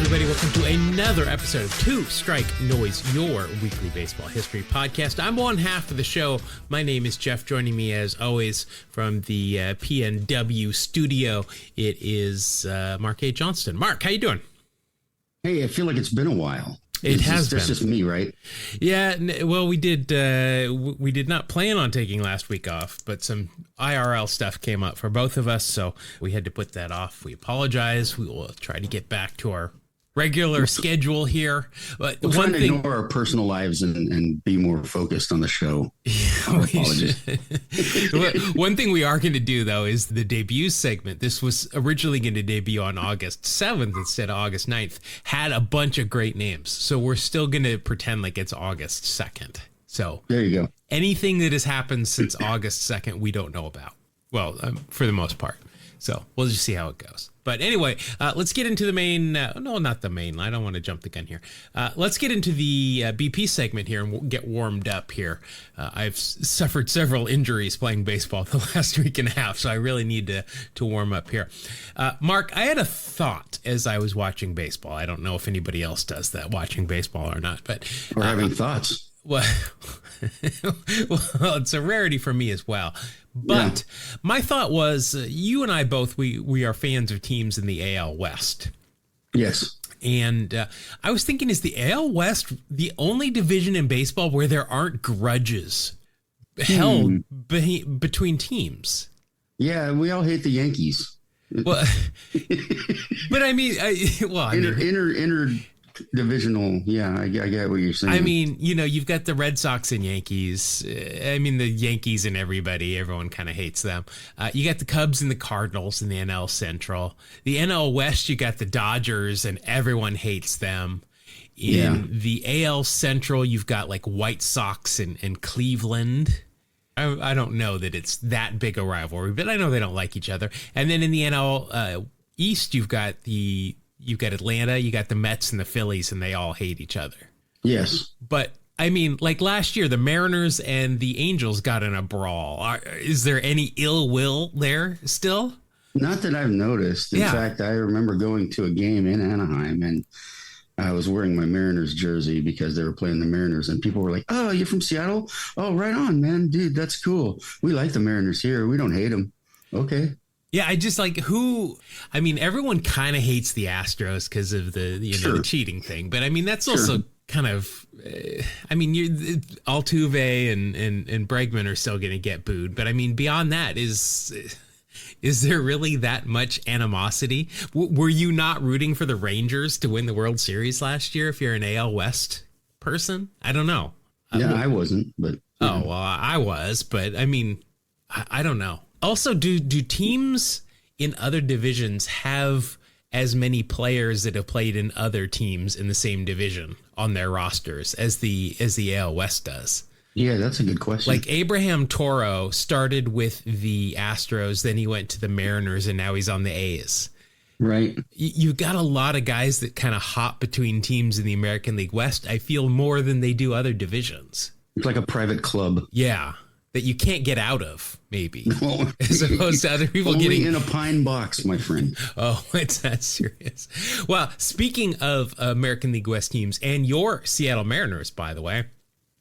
everybody. Welcome to another episode of Two Strike Noise, your weekly baseball history podcast. I'm one half of the show. My name is Jeff. Joining me, as always, from the PNW studio, it is Mark A. Johnston. Mark, how you doing? Hey, I feel like it's been a while. That's just me, right? Yeah, well, we did not plan on taking last week off, but some IRL stuff came up for both of us, so we had to put that off. We apologize. We will try to get back to our regular schedule here. But we'll try to ignore our personal lives and be more focused on the show. One thing we are going to do, though, is the debut segment. This was originally going to debut on August 7th instead of August 9th. Had a bunch of great names. So we're still going to pretend like it's August 2nd. So there you go. Anything that has happened since August 2nd, we don't know about. Well, for the most part. So we'll just see how it goes. But anyway, let's get into the main. No, not the main. I don't want to jump the gun here. Let's get into the BP segment here and we'll get warmed up here. I've suffered several injuries playing baseball the last week and a half, so I really need to warm up here. Mark, I had a thought as I was watching baseball. I don't know if anybody else does that, watching baseball or not. But we're having thoughts. Well, it's a rarity for me as well. But my thought was, you and I both, we are fans of teams in the AL West. Yes. And I was thinking, is the AL West the only division in baseball where there aren't grudges held between teams? Yeah, we all hate the Yankees. Well, but I mean, interdivisional. Yeah, I get what you're saying. I mean, you've got the Red Sox and Yankees. I mean, the Yankees and everyone kind of hates them. You got the Cubs and the Cardinals in the NL Central. The NL West, you got the Dodgers and everyone hates them. In the AL Central, you've got like White Sox and Cleveland. I don't know that it's that big a rivalry, but I know they don't like each other. And then in the NL East, you've got Atlanta, you got the Mets and the Phillies, and they all hate each other. Yes. But, I mean, like last year, the Mariners and the Angels got in a brawl. Is there any ill will there still? Not that I've noticed. In fact, I remember going to a game in Anaheim, and I was wearing my Mariners jersey because they were playing the Mariners, and people were like, "Oh, you're from Seattle? Oh, right on, man. Dude, that's cool. We like the Mariners here. We don't hate them." Okay. Yeah, I just like everyone kind of hates the Astros because of the the cheating thing. But I mean, that's also kind of, Altuve and Bregman are still going to get booed. But I mean, beyond that, is there really that much animosity? Were you not rooting for the Rangers to win the World Series last year if you're an AL West person? I don't know. Yeah, I wasn't, but. Oh, well, I was. But I mean, I don't know. Also, do teams in other divisions have as many players that have played in other teams in the same division on their rosters as the AL West does? Yeah, that's a good question. Like Abraham Toro started with the Astros, then he went to the Mariners, and now he's on the A's. Right. You've got a lot of guys that kind of hop between teams in the American League West, I feel, more than they do other divisions. It's like a private club. Yeah. That you can't get out of, maybe, as opposed to other people only getting in a pine box, my friend. Oh, it's that serious. Well, speaking of American League West teams and your Seattle Mariners, by the way, I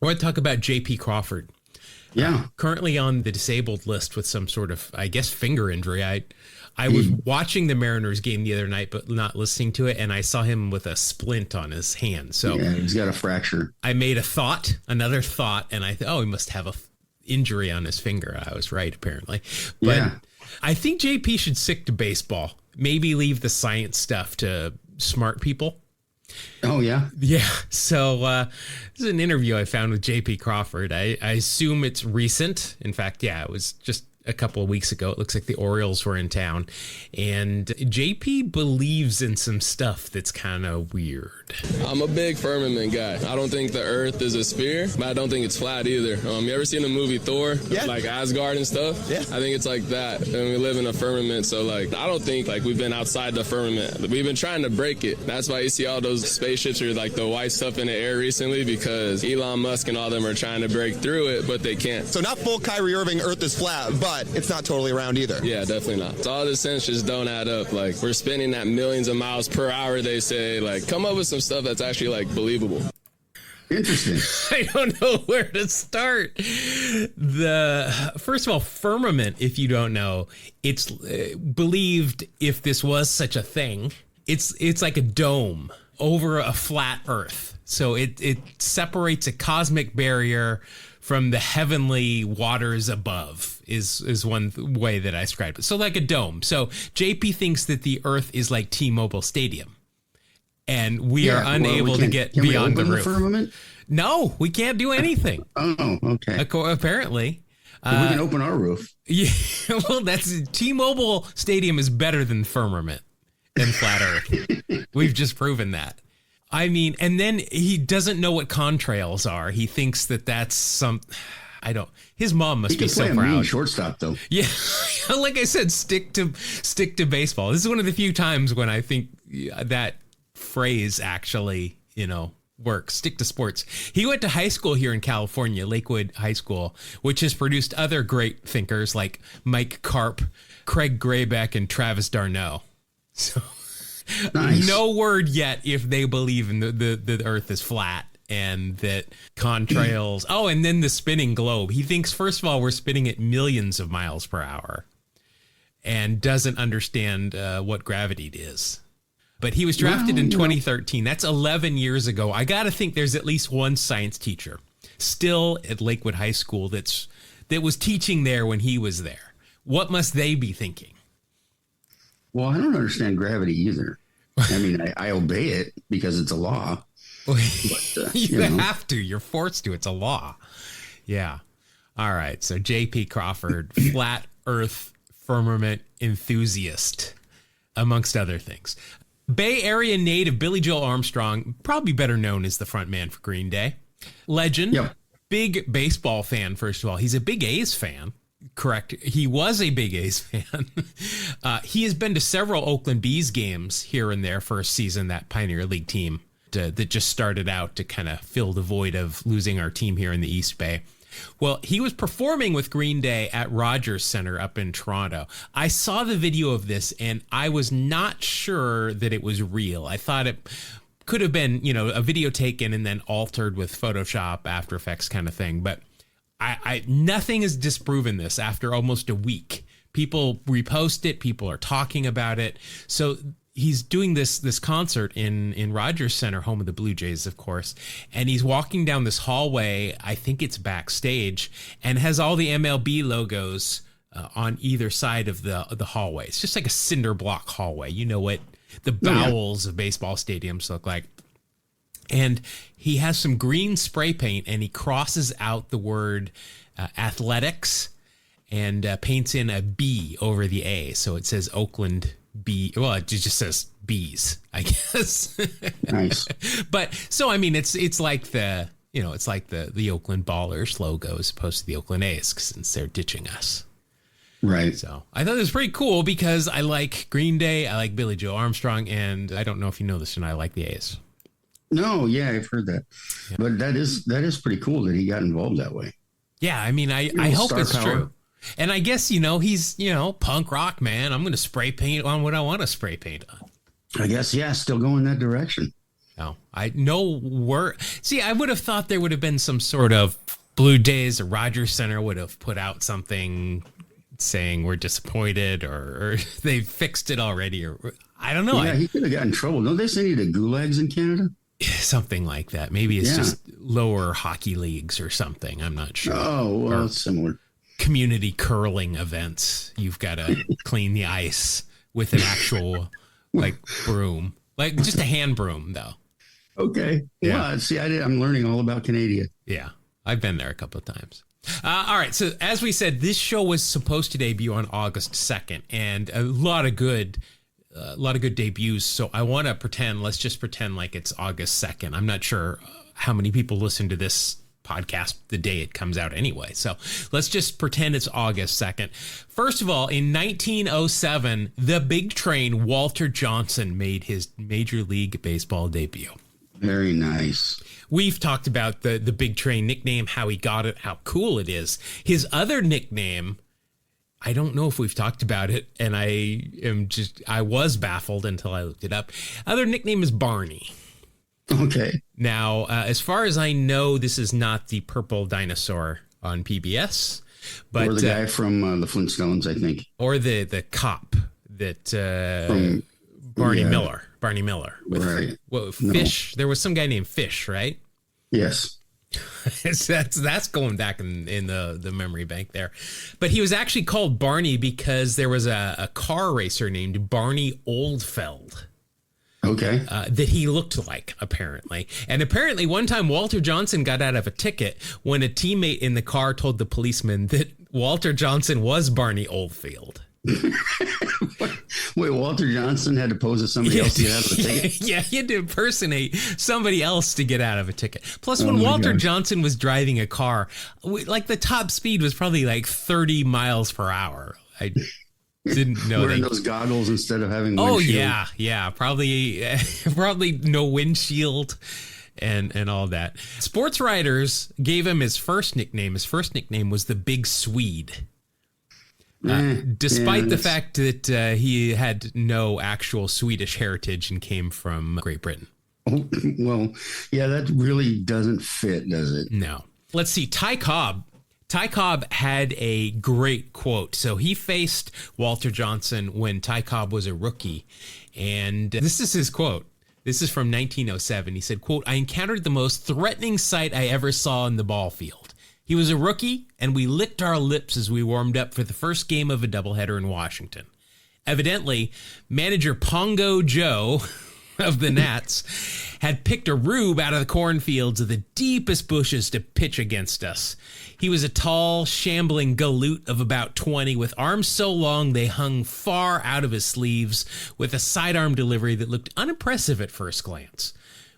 want to talk about J.P. Crawford. Yeah. Currently on the disabled list with some sort of, I guess, finger injury. I was watching the Mariners game the other night, but not listening to it, and I saw him with a splint on his hand. So yeah, he's got a fracture. I made another thought, and I thought, he must have a injury on his finger. I was right, apparently. But I think JP should stick to baseball. Maybe leave the science stuff to smart people. Oh, yeah? Yeah. So this is an interview I found with JP Crawford. I assume it's recent. In fact, it was just a couple of weeks ago. It looks like the Orioles were in town. And JP believes in some stuff that's kind of weird. I'm a big firmament guy. I don't think the earth is a sphere, but I don't think it's flat either. You ever seen the movie Thor? Yeah. Like Asgard and stuff? Yeah. I think it's like that. And we live in a firmament, so I don't think we've been outside the firmament. We've been trying to break it. That's why you see all those spaceships or the white stuff in the air recently, because Elon Musk and all them are trying to break through it, but they can't. So not full Kyrie Irving, earth is flat, but but it's not totally round either. Yeah, definitely not. So all the sense just don't add up. Like, we're spinning at millions of miles per hour, they say. Like, come up with some stuff that's actually, like, believable. Interesting. I don't know where to start. First of all, firmament, if you don't know, it's believed, if this was such a thing, it's like a dome over a flat Earth. So it separates a cosmic barrier from the heavenly waters above is one way that I described it. So like a dome. So JP thinks that the Earth is like T-Mobile Stadium. And we are unable to get beyond the roof. Firmament? No, we can't do anything. Oh, okay. Apparently. We can open our roof. Yeah, well, that's T-Mobile Stadium is better than Firmament and Flat Earth. We've just proven that. I mean, and then he doesn't know what contrails are. He thinks that that's some... His mom must be so proud. He can play a mean shortstop, though. Yeah, like I said, stick to baseball. This is one of the few times when I think that phrase actually, works. Stick to sports. He went to high school here in California, Lakewood High School, which has produced other great thinkers like Mike Karp, Craig Graybeck, and Travis Darno. So nice. No word yet if they believe in the Earth is flat and that contrails. Oh, and then the spinning globe. He thinks, first of all, we're spinning at millions of miles per hour and doesn't understand what gravity is. But he was drafted in 2013. That's 11 years ago. I got to think there's at least one science teacher still at Lakewood High School that was teaching there when he was there. What must they be thinking? Well, I don't understand gravity either. I mean, I obey it because it's a law. But, you have to. You're forced to. It's a law. Yeah. All right. So J.P. Crawford, flat Earth firmament enthusiast, amongst other things. Bay Area native Billy Joel Armstrong, probably better known as the front man for Green Day. Legend. Yep. Big baseball fan, first of all. He's a big A's fan. Correct. He was a big A's fan. He has been to several Oakland B's games here and there for a season, that Pioneer League team that just started out to kind of fill the void of losing our team here in the East Bay. Well, he was performing with Green Day at Rogers Center up in Toronto. I saw the video of this and I was not sure that it was real. I thought it could have been, a video taken and then altered with Photoshop, After Effects kind of thing. But I nothing has disproven this after almost a week. People repost it. People are talking about it. So he's doing this concert in Rogers Center, home of the Blue Jays, of course. And he's walking down this hallway. I think it's backstage, and has all the MLB logos on either side of the hallway. It's just like a cinder block hallway. You know what the bowels of baseball stadiums look like. And he has some green spray paint, and he crosses out the word athletics and paints in a B over the A. So it says Oakland B. Well, it just says B's, I guess. Nice. But so, I mean, it's like the Oakland Ballers logo as opposed to the Oakland A's, since they're ditching us. Right. So I thought it was pretty cool because I like Green Day, I like Billy Joe Armstrong, and I don't know if you know this, and I like the A's. No, yeah, I've heard that. Yeah. But that is pretty cool that he got involved that way. Yeah, I mean, I hope it's true. And I guess, he's, punk rock, man. I'm going to spray paint on what I want to spray paint on. I guess, yeah, still going that direction. No, I would have thought there would have been some sort of Blue Jays or Rogers Center would have put out something saying we're disappointed or they fixed it already. Or I don't know. Yeah, he could have gotten in trouble. Don't they send you to gulags in Canada? Something like that. Maybe it's just lower hockey leagues or something. I'm not sure. Oh, well, it's similar. Community curling events. You've got to clean the ice with an actual broom, like just a hand broom though. Okay. Yeah. Well, see, I'm learning all about Canada. Yeah. I've been there a couple of times. All right. So as we said, this show was supposed to debut on August 2nd, and a lot of good debuts. So I want to let's just pretend like it's August 2nd. I'm not sure how many people listen to this podcast the day it comes out anyway. So let's just pretend it's August 2nd. First of all, in 1907, the big train Walter Johnson made his Major League Baseball debut. Very nice. We've talked about the big train nickname, how he got it, how cool it is. His other nickname I don't know if we've talked about it, and I was baffled until I looked it up. Other nickname is Barney. Okay. Now, as far as I know, this is not the purple dinosaur on PBS, but or the guy from the Flintstones, I think, or the cop that from Barney Miller. With, right. Fish. No. There was some guy named Fish, right? Yes. that's going back in the memory bank there. But he was actually called Barney because there was a car racer named Barney Oldfeld. Okay. That he looked like, apparently. And apparently one time Walter Johnson got out of a ticket when a teammate in the car told the policeman that Walter Johnson was Barney Oldfield. Wait, Walter Johnson had to pose as somebody else to get out of the ticket? Yeah, he had to impersonate somebody else to get out of a ticket. Plus, when Walter Johnson was driving a car, like the top speed was probably like 30 miles per hour. I didn't know. Wearing those goggles instead of having windshield. Oh, yeah. Probably no windshield and all that. Sports writers gave him his first nickname. His first nickname was the Big Swede. Despite the fact that he had no actual Swedish heritage and came from Great Britain. Oh, well, yeah, that really doesn't fit, does it? No. Let's see. Ty Cobb. Ty Cobb had a great quote. So he faced Walter Johnson when Ty Cobb was a rookie. And this is his quote. This is from 1907. He said, quote, "I encountered the most threatening sight I ever saw in the ball field. He was a rookie, and we licked our lips as we warmed up for the first game of a doubleheader in Washington. Evidently, manager Pongo Joe of the Nats had picked a rube out of the cornfields of the deepest bushes to pitch against us. He was a tall, shambling galoot of about 20 with arms so long they hung far out of his sleeves with a sidearm delivery that looked unimpressive at first glance.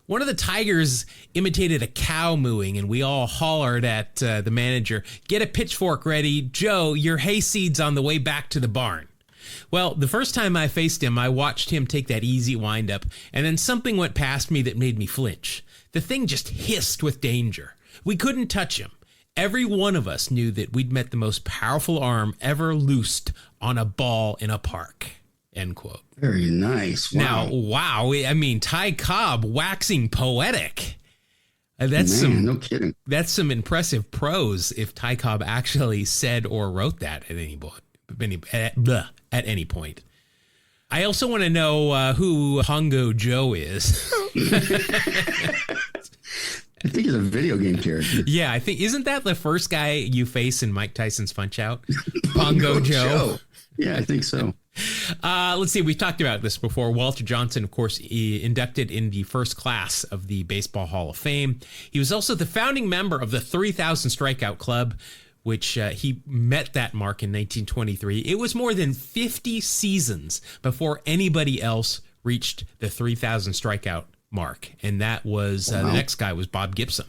One of the tigers imitated a cow mooing, and we all hollered at the manager, 'Get a pitchfork ready. Joe, your hayseed's on the way back to the barn.' Well, the first time I faced him, I watched him take that easy windup, and then something went past me that made me flinch. The thing just hissed with danger. We couldn't touch him. Every one of us knew that we'd met the most powerful arm ever loosed on a ball in a park." End quote. Very nice. Wow. Now, wow. I mean, Ty Cobb waxing poetic. No kidding. That's some impressive prose if Ty Cobb actually said or wrote that at any point. I also want to know who Pongo Joe is. I think he's a video game character. Yeah, I think, isn't that the first guy you face in Mike Tyson's Punch-Out? Pongo Joe. Yeah, I think so. Let's see. We've talked about this before. Walter Johnson, of course, inducted in the first class of the Baseball Hall of Fame. He was also the founding member of the 3,000 Strikeout Club, which he met that mark in 1923. It was more than 50 seasons before anybody else reached the 3,000 strikeout mark. And that was the next guy was Bob Gibson.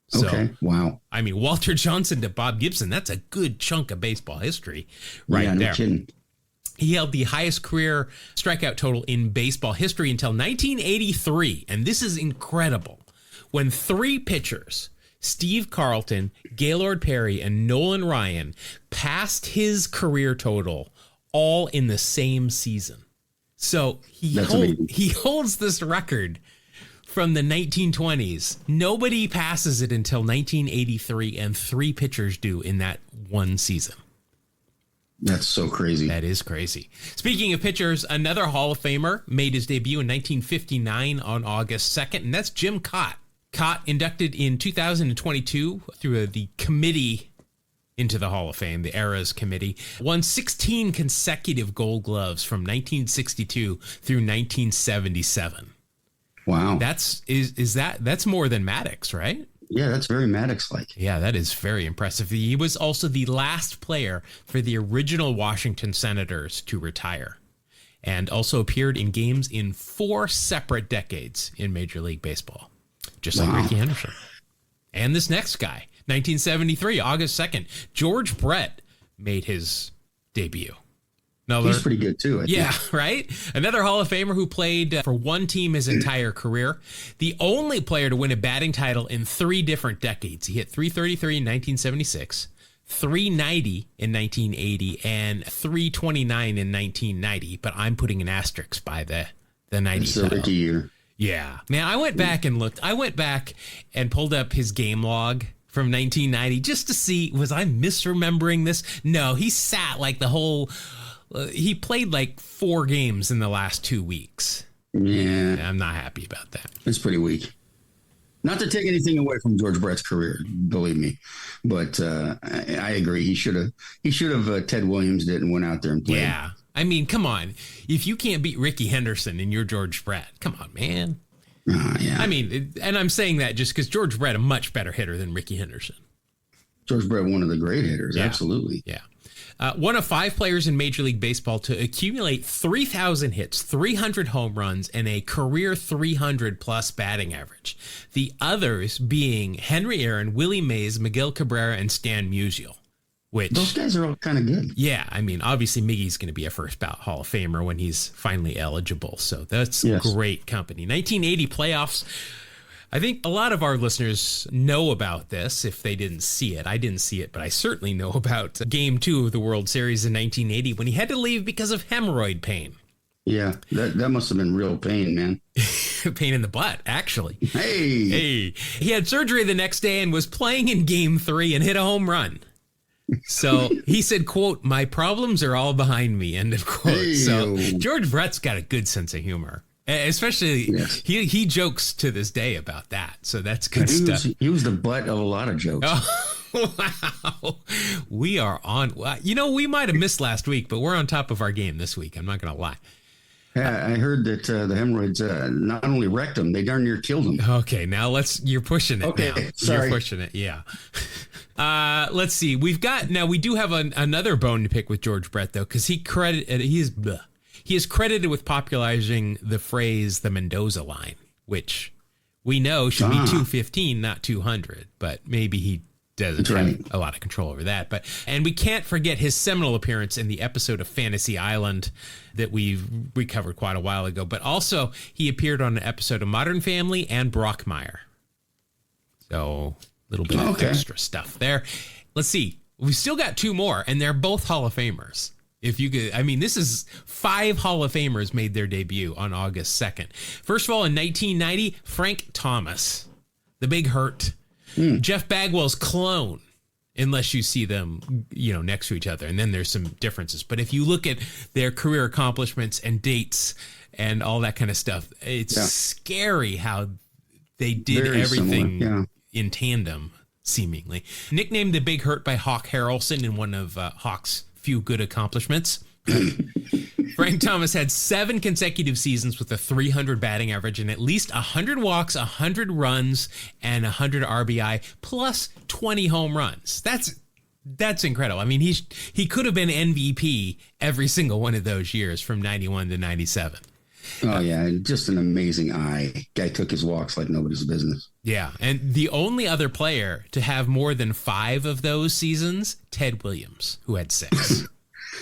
So, okay. Wow. I mean, Walter Johnson to Bob Gibson, that's a good chunk of baseball history right there. No kidding. He held the highest career strikeout total in baseball history until 1983. And this is incredible. When three pitchers, Steve Carlton, Gaylord Perry, and Nolan Ryan, passed his career total all in the same season. So he holds this record from the 1920s. Nobody passes it until 1983, and three pitchers do in that one season. That's so crazy. That is crazy. Speaking of pitchers, another Hall of Famer made his debut in 1959 on August 2nd, and that's Jim Kaat. Kaat, inducted in 2022 through the committee into the Hall of Fame, the Eras Committee, won 16 consecutive Gold Gloves from 1962 through 1977. Wow. That's more than Maddox, right? Yeah, that's very Maddox-like. Yeah, that is very impressive. He was also the last player for the original Washington Senators to retire, and also appeared in games in 4 separate decades in Major League Baseball, just like Rickey Henderson. And this next guy, 1973, August 2nd, George Brett made his debut. He's pretty good too, I think. Right? Another Hall of Famer who played for one team his entire career. The only player to win a batting title in 3 different decades. He hit .333 in 1976, .390 in 1980 and .329 in 1990, but I'm putting an asterisk by the 90 It's a Ricky year. Yeah. Man, I went back and looked. I went back and pulled up his game log from 1990 just to see, was I misremembering this? No, he sat like the whole, he played like 4 games in the last 2 weeks. Yeah. I'm not happy about that. It's pretty weak. Not to take anything away from George Brett's career, believe me, but I agree. He should have Ted Williams did and went out there and played. Yeah. I mean, come on. If you can't beat Ricky Henderson and you're George Brett, come on, man. Yeah. I mean, and I'm saying that just because George Brett, a much better hitter than Ricky Henderson. George Brett, one of the great hitters. Yeah. Absolutely. Yeah. One of 5 players in Major League Baseball to accumulate 3,000 hits, 300 home runs, and a career 300-plus batting average. The others being Henry Aaron, Willie Mays, Miguel Cabrera, and Stan Musial. Which, those guys are all kind of good. Yeah, I mean, obviously Miggy's going to be a first ballot Hall of Famer when he's finally eligible. So that's great company. 1980 playoffs. I think a lot of our listeners know about this if they didn't see it. I didn't see it, but I certainly know about Game 2 of the World Series in 1980 when he had to leave because of hemorrhoid pain. Yeah, that must have been real pain, man. Pain in the butt, actually. Hey. He had surgery the next day and was playing in Game 3 and hit a home run. So he said, quote, "My problems are all behind me," end of quote. Hey. So George Brett's got a good sense of humor. Especially, he jokes to this day about that. So that's good stuff. He was the butt of a lot of jokes. Oh, wow. We are on. You know, we might have missed last week, but we're on top of our game this week. I'm not going to lie. Yeah, I heard that the hemorrhoids not only wrecked him, they darn near killed him. Okay, now you're pushing it. Okay, now. Sorry. You're pushing it, yeah. Let's see. We do have another bone to pick with George Brett, though, because he is credited with popularizing the phrase "the Mendoza line," which we know should be 215, not 200, but maybe he doesn't have a lot of control over that. And we can't forget his seminal appearance in the episode of Fantasy Island that we covered quite a while ago. But also, he appeared on an episode of Modern Family and Brockmire. So a little bit of extra stuff there. Let's see. We've still got 2 more, and they're both Hall of Famers. If you could, I mean, this is 5 Hall of Famers made their debut on August 2nd. First of all, in 1990, Frank Thomas, the Big Hurt, Jeff Bagwell's clone, unless you see them, next to each other, and then there's some differences. But if you look at their career accomplishments and dates and all that kind of stuff, it's scary how they did everything in tandem, seemingly. Nicknamed the Big Hurt by Hawk Harrelson in one of Hawk's few good accomplishments. Frank Thomas had 7 consecutive seasons with a 300 batting average and at least 100 walks, 100 runs, and 100 RBI, plus 20 home runs. That's incredible. I mean, he could have been MVP every single one of those years from 91 to 97. Oh, yeah. Just an amazing eye. Guy took his walks like nobody's business. Yeah. And the only other player to have more than 5 of those seasons, Ted Williams, who had 6.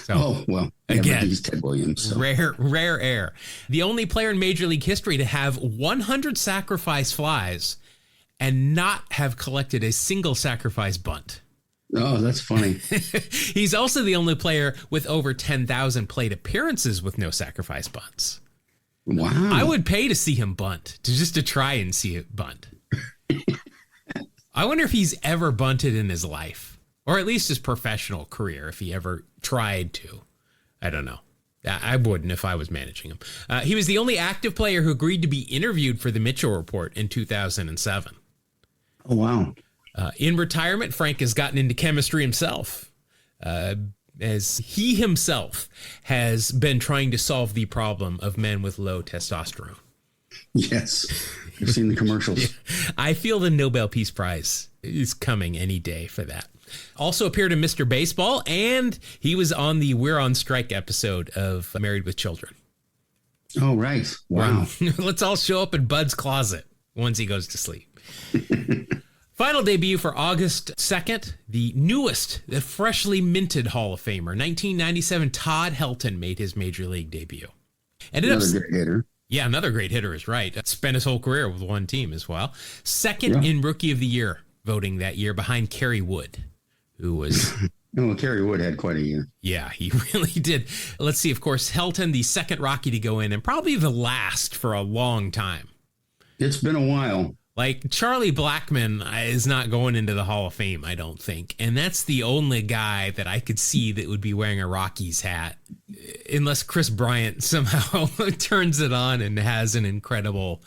So, again, he's Ted Williams. So. Rare air. The only player in Major League history to have 100 sacrifice flies and not have collected a single sacrifice bunt. Oh, that's funny. He's also the only player with over 10,000 plate appearances with no sacrifice bunts. Wow. I would pay to see him bunt, just to try and see it bunt. I wonder if he's ever bunted in his life, or at least his professional career, if he ever tried to. I don't know. I wouldn't if I was managing him. He was the only active player who agreed to be interviewed for the Mitchell Report in 2007. Oh, wow. In retirement, Frank has gotten into chemistry himself, as he himself has been trying to solve the problem of men with low testosterone. Yes. I've seen the commercials. Yeah. I feel the Nobel Peace Prize is coming any day for that. Also appeared in Mr. Baseball, and he was on the We're on Strike episode of Married with Children. Oh, right. Wow. Let's all show up in Bud's closet once he goes to sleep. Final debut for August 2nd, the freshly minted Hall of Famer. 1997, Todd Helton made his Major League debut. Another great hitter. Yeah, another great hitter is right. Spent his whole career with one team as well. Second in Rookie of the Year voting that year behind Kerry Wood, who was... Well, Kerry Wood had quite a year. Yeah, he really did. Let's see, of course, Helton, the second Rocky to go in, and probably the last for a long time. It's been a while. Like, Charlie Blackmon is not going into the Hall of Fame, I don't think. And that's the only guy that I could see that would be wearing a Rockies hat, unless Chris Bryant somehow turns it on and has an incredible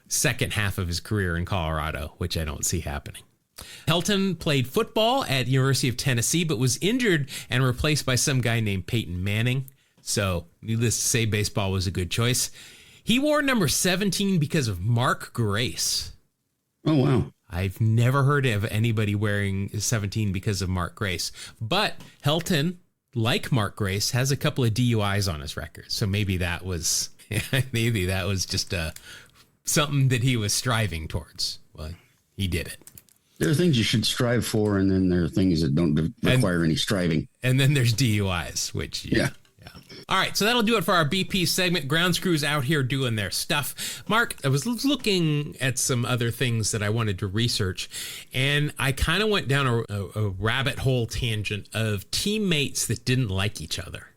second half of his career in Colorado, which I don't see happening. Helton played football at University of Tennessee, but was injured and replaced by some guy named Peyton Manning. So, needless to say, baseball was a good choice. He wore number 17 because of Mark Grace. Oh, wow. I've never heard of anybody wearing 17 because of Mark Grace. But Helton, like Mark Grace, has a couple of DUIs on his record. So maybe that was just something that he was striving towards. Well, he did it. There are things you should strive for, and then there are things that don't require any striving. And then there's DUIs, which... Yeah. All right, so that'll do it for our BP segment. Ground crews out here doing their stuff. Mark, I was looking at some other things that I wanted to research, and I kind of went down a rabbit hole tangent of teammates that didn't like each other.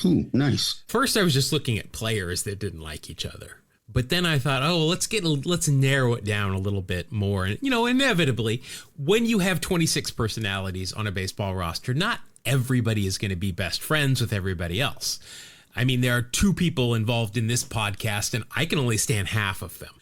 Ooh, nice. First, I was just looking at players that didn't like each other. But then I thought, let's narrow it down a little bit more. And, inevitably, when you have 26 personalities on a baseball roster, not everybody is going to be best friends with everybody else. I mean, there are two people involved in this podcast, and I can only stand half of them.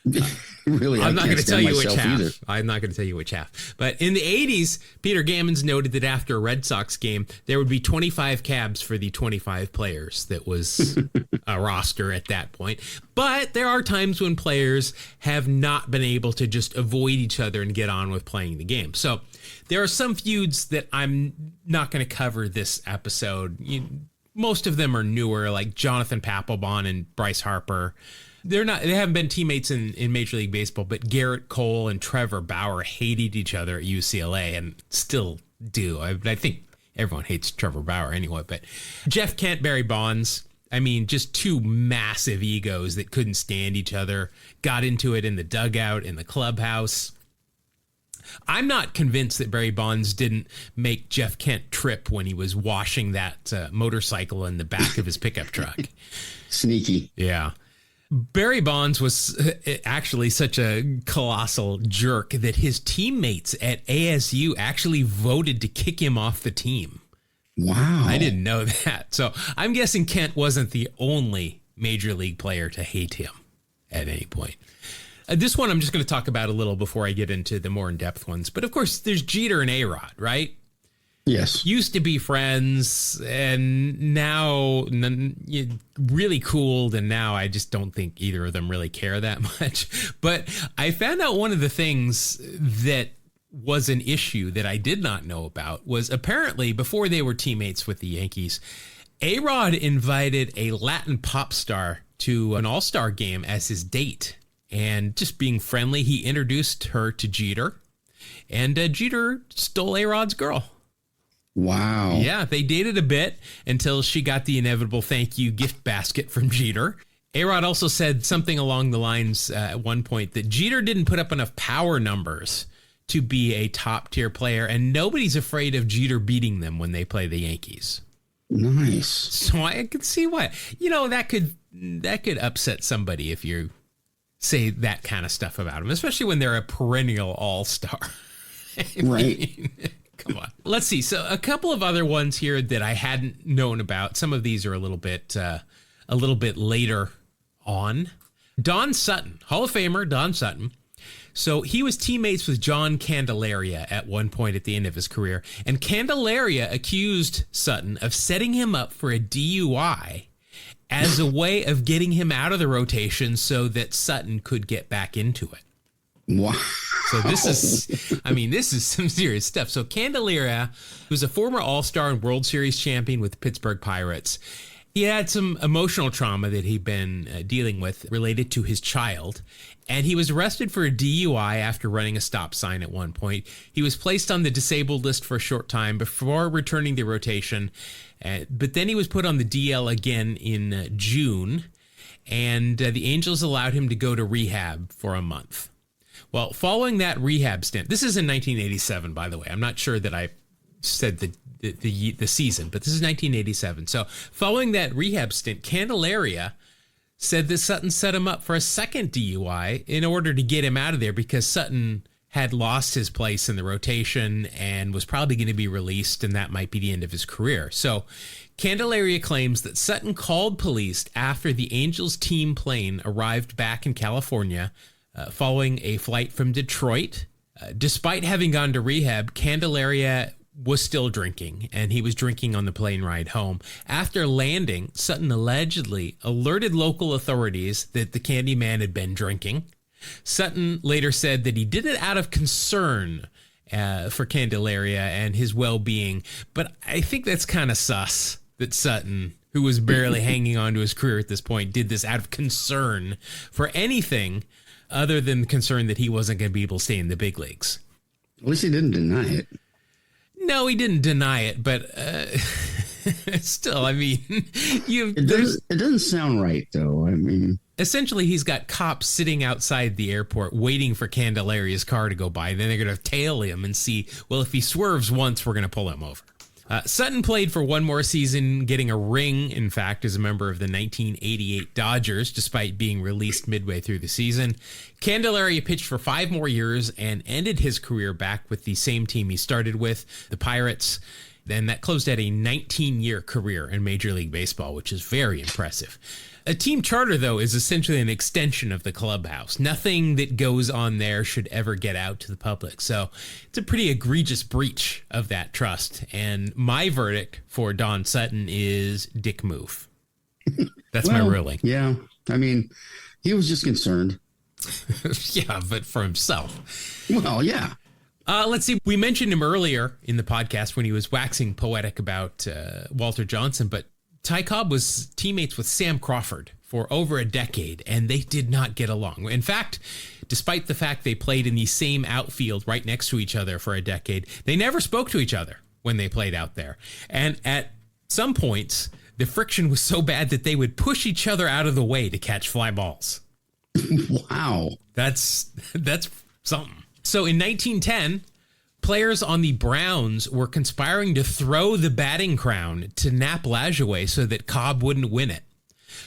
Really, I'm not going to tell you which half. Either. I'm not going to tell you which half. But in the 80s, Peter Gammons noted that after a Red Sox game, there would be 25 cabs for the 25 players that was a roster at that point. But there are times when players have not been able to just avoid each other and get on with playing the game. So there are some feuds that I'm not going to cover this episode. Most of them are newer, like Jonathan Papelbon and Bryce Harper. They haven't been teammates in Major League Baseball, but Garrett Cole and Trevor Bauer hated each other at UCLA and still do. I think everyone hates Trevor Bauer anyway, but Jeff Kent, Barry Bonds, I mean, just two massive egos that couldn't stand each other, got into it in the dugout, in the clubhouse. I'm not convinced that Barry Bonds didn't make Jeff Kent trip when he was washing that motorcycle in the back of his pickup truck. Sneaky. Yeah. Barry Bonds was actually such a colossal jerk that his teammates at ASU actually voted to kick him off the team. Wow. I didn't know that. So I'm guessing Kent wasn't the only major league player to hate him at any point. This one I'm just going to talk about a little before I get into the more in-depth ones. But of course, there's Jeter and A-Rod, right? Yes. Used to be friends, and now really cooled, and now I just don't think either of them really care that much. But I found out one of the things that was an issue that I did not know about was apparently before they were teammates with the Yankees, A-Rod invited a Latin pop star to an all-star game as his date. And just being friendly, he introduced her to Jeter, and Jeter stole A-Rod's girl. Wow. Yeah, they dated a bit until she got the inevitable thank you gift basket from Jeter. A-Rod also said something along the lines at one point that Jeter didn't put up enough power numbers to be a top-tier player, and nobody's afraid of Jeter beating them when they play the Yankees. Nice. So I could see why. That could upset somebody if you say that kind of stuff about them, especially when they're a perennial all-star. Right. Come on. Let's see. So a couple of other ones here that I hadn't known about. Some of these are a little bit later on. Don Sutton, Hall of Famer Don Sutton. So he was teammates with John Candelaria at one point at the end of his career. And Candelaria accused Sutton of setting him up for a DUI as a way of getting him out of the rotation so that Sutton could get back into it. Wow. So this is some serious stuff. So Candelaria was a former All-Star and World Series champion with the Pittsburgh Pirates. He had some emotional trauma that he'd been dealing with related to his child, and he was arrested for a DUI after running a stop sign at one point. He was placed on the disabled list for a short time before returning to rotation, but then he was put on the DL again in June, and the Angels allowed him to go to rehab for a month. Well, following that rehab stint, this is in 1987, by the way. I'm not sure that I said the season, but this is 1987. So following that rehab stint, Candelaria said that Sutton set him up for a second DUI in order to get him out of there because Sutton had lost his place in the rotation and was probably going to be released, and that might be the end of his career. So Candelaria claims that Sutton called police after the Angels team plane arrived back in California following a flight from Detroit. Despite having gone to rehab, Candelaria was still drinking, and he was drinking on the plane ride home. After landing, Sutton allegedly alerted local authorities that the Candyman had been drinking. Sutton later said that he did it out of concern for Candelaria and his well-being, but I think that's kind of sus that Sutton, who was barely hanging on to his career at this point, did this out of concern for anything other than the concern that he wasn't going to be able to stay in the big leagues. At least he didn't deny it. No, he didn't deny it, but still, I mean, it doesn't sound right, though. I mean, essentially, he's got cops sitting outside the airport waiting for Candelaria's car to go by. Then they're going to tail him and see, well, if he swerves once, we're going to pull him over. Sutton played for one more season, getting a ring, in fact, as a member of the 1988 Dodgers, despite being released midway through the season. Candelaria pitched for 5 more years and ended his career back with the same team he started with, the Pirates. Then that closed out a 19-year career in Major League Baseball, which is very impressive. A team charter, though, is essentially an extension of the clubhouse. Nothing that goes on there should ever get out to the public. So it's a pretty egregious breach of that trust. And my verdict for Don Sutton is dick move. That's my ruling. Yeah. I mean, he was just concerned. Yeah, but for himself. Well, yeah. Let's see. We mentioned him earlier in the podcast when he was waxing poetic about Walter Johnson, but Ty Cobb was teammates with Sam Crawford for over a decade, and they did not get along. In fact, despite the fact they played in the same outfield right next to each other for a decade, they never spoke to each other when they played out there. And at some points, the friction was so bad that they would push each other out of the way to catch fly balls. Wow. That's something. So in 1910, players on the Browns were conspiring to throw the batting crown to Nap Lajoie so that Cobb wouldn't win it.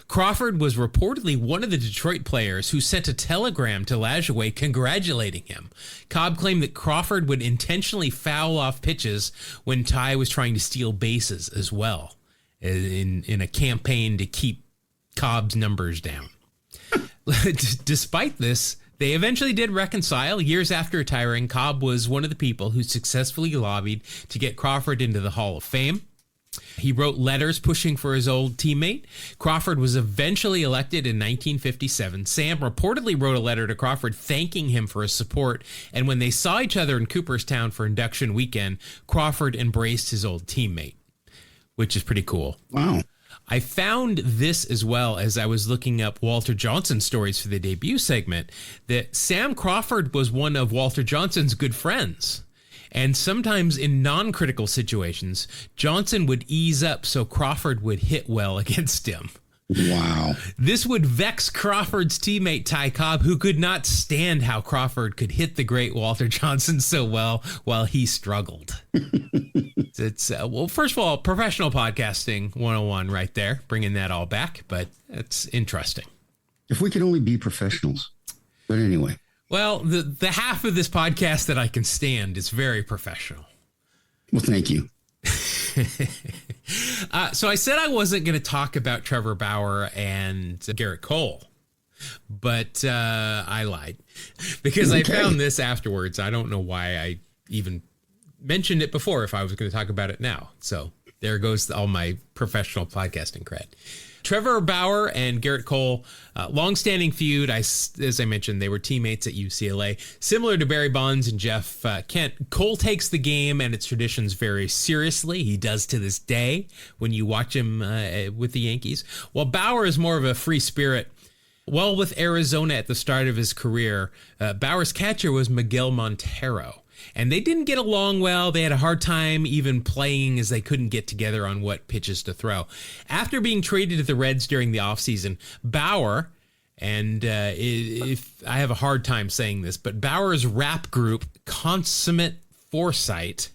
Crawford was reportedly one of the Detroit players who sent a telegram to Lajoie congratulating him. Cobb claimed that Crawford would intentionally foul off pitches when Ty was trying to steal bases as well, in a campaign to keep Cobb's numbers down. Despite this, they eventually did reconcile. Years after retiring, Cobb was one of the people who successfully lobbied to get Crawford into the Hall of Fame. He wrote letters pushing for his old teammate. Crawford was eventually elected in 1957. Sam reportedly wrote a letter to Crawford thanking him for his support, and when they saw each other in Cooperstown for induction weekend, Crawford embraced his old teammate, which is pretty cool. Wow. I found this as well as I was looking up Walter Johnson stories for the debut segment, that Sam Crawford was one of Walter Johnson's good friends. And sometimes in non-critical situations, Johnson would ease up so Crawford would hit well against him. Wow. This would vex Crawford's teammate Ty Cobb, who could not stand how Crawford could hit the great Walter Johnson so well while he struggled. It's well, first of all, professional podcasting 101 right there, bringing that all back, but it's interesting. If we could only be professionals. But anyway. Well, the half of this podcast that I can stand is very professional. Well, thank you. So I said I wasn't going to talk about Trevor Bauer and Garrett Cole, but I lied because I found this afterwards. I don't know why I even mentioned it before if I was going to talk about it now. So there goes all my professional podcasting cred. Trevor Bauer and Garrett Cole, longstanding feud. As I mentioned, they were teammates at UCLA. Similar to Barry Bonds and Jeff Kent, Cole takes the game and its traditions very seriously. He does to this day when you watch him with the Yankees. While Bauer is more of a free spirit. Well, with Arizona at the start of his career, Bauer's catcher was Miguel Montero. And they didn't get along well. They had a hard time even playing as they couldn't get together on what pitches to throw. After being traded to the Reds during the offseason, Bauer, and if I have a hard time saying this, but Bauer's rap group, Consummate Foresight,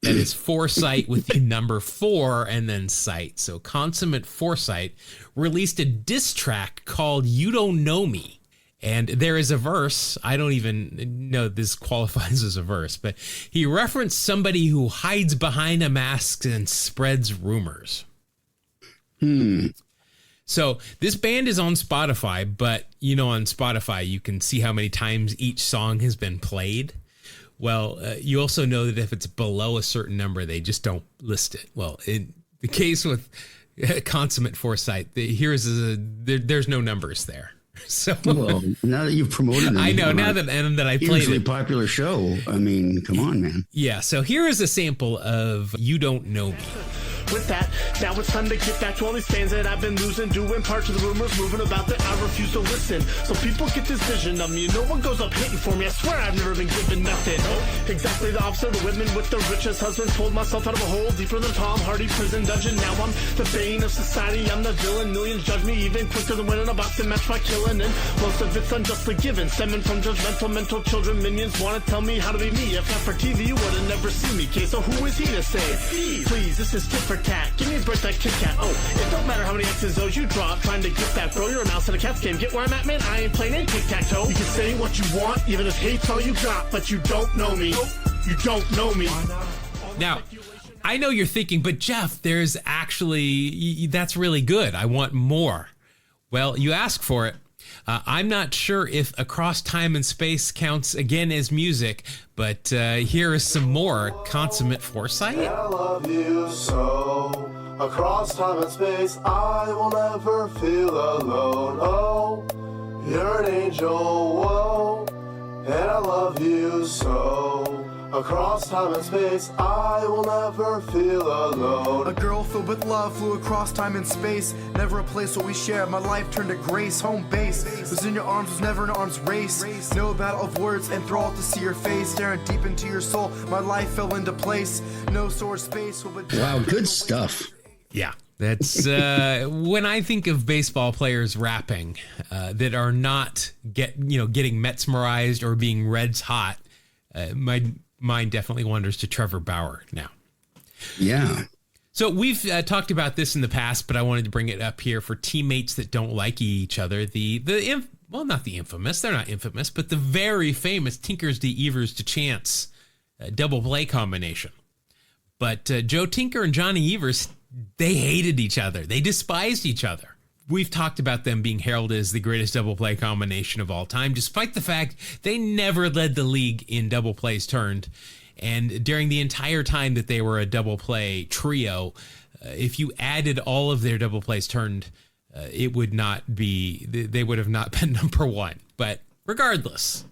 That is foresight with the number 4 and then sight. So Consummate Foresight released a diss track called You Don't Know Me. And there is a verse, I don't even know this qualifies as a verse, but he referenced somebody who hides behind a mask and spreads rumors. So this band is on Spotify, but on Spotify, you can see how many times each song has been played. Well, you also know that if it's below a certain number, they just don't list it. Well, in the case with Consummate Foresight, there's no numbers there. So well, now that you've promoted them, I know now that I played hugely it. Popular show. I mean, come on, man. Yeah. So here is a sample of You Don't Know Me. With that, now it's time to get back to all these fans that I've been losing, doing parts of the rumors moving about that I refuse to listen. So people get this vision of me, no one goes up hating for me. I swear I've never been given nothing. Exactly the opposite. The women with the richest husbands pulled myself out of a hole deeper than Tom Hardy prison dungeon. Now I'm the bane of society. I'm the villain. Millions judge me even quicker than winning a boxing match by killing. And most of it's unjustly given, stemming from judgmental mental children. Minions want to tell me how to be me. If not for TV, you would have never seen me. Okay, so who is he to say? Please, this is tit for tat. Give me a break that Kit Kat. Oh, it don't matter how many X's O's you draw. Trying to get that, bro. You're a mouse in a cat's game. Get where I'm at, man? I ain't playing any tic-tac-toe. You can say what you want, even if hate's all you got, but you don't know me. You don't know me. Now, I know you're thinking, but Jeff, there's actually, that's really good. I want more. Well, you ask for it. I'm not sure if Across Time and Space counts again as music, but here is some more Consummate Foresight. I love you so. Across time and space, I will never feel alone. Oh, you're an angel, whoa. And I love you so. Across time and space, I will never feel alone. A girl filled with love flew across time and space. Never a place where we shared. My life turned to grace. Home base was in your arms, was never an arms race. No battle of words, enthralled to see your face. Staring deep into your soul, my life fell into place. No sword space. Wow, good stuff. Yeah. That's when I think of baseball players rapping that are not getting Metsmerized or being Reds hot. My mind definitely wanders to Trevor Bauer now. Yeah. So we've talked about this in the past, but I wanted to bring it up here for teammates that don't like each other. Not the infamous, they're not infamous, but the very famous Tinkers to Evers to Chance double play combination. But Joe Tinker and Johnny Evers, they hated each other. They despised each other. We've talked about them being heralded as the greatest double play combination of all time, despite the fact they never led the league in double plays turned. And during the entire time that they were a double play trio, if you added all of their double plays turned, they would have not been number one. But regardless,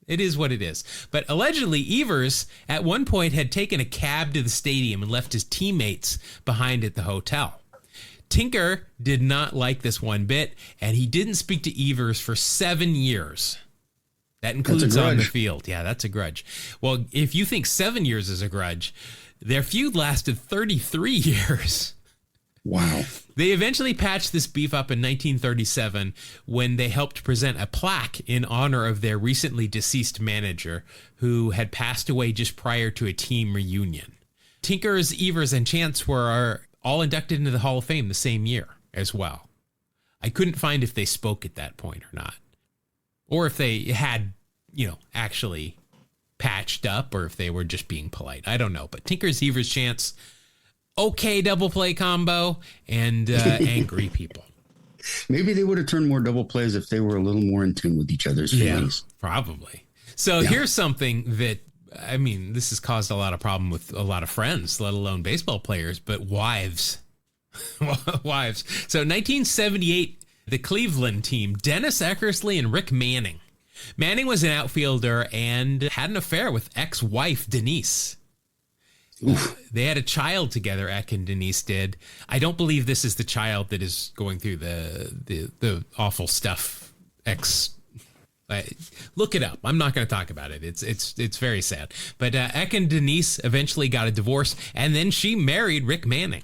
it is what it is. But allegedly, Evers at one point had taken a cab to the stadium and left his teammates behind at the hotel. Tinker did not like this one bit, and he didn't speak to Evers for 7 years. That includes on the field. Yeah, that's a grudge. Well, if you think 7 years is a grudge, their feud lasted 33 years. Wow. They eventually patched this beef up in 1937 when they helped present a plaque in honor of their recently deceased manager, who had passed away just prior to a team reunion. Tinkers, Evers, and Chance were all inducted into the Hall of Fame the same year as well. I couldn't find if they spoke at that point or not, or if they had, actually patched up, or if they were just being polite. I don't know. But Tinkers, Evers, Chance, okay double play combo, and angry people. Maybe they would have turned more double plays if they were a little more in tune with each other's feelings. Yeah, probably. So here's something that, this has caused a lot of problem with a lot of friends, let alone baseball players, but wives. Wives. So 1978, the Cleveland team, Dennis Eckersley and Rick Manning. Manning was an outfielder and had an affair with ex-wife Denise. They had a child together, Eck and Denise did. I don't believe this is the child that is going through the awful stuff. Look it up. I'm not going to talk about it. It's very sad. But Eck and Denise eventually got a divorce, and then she married Rick Manning.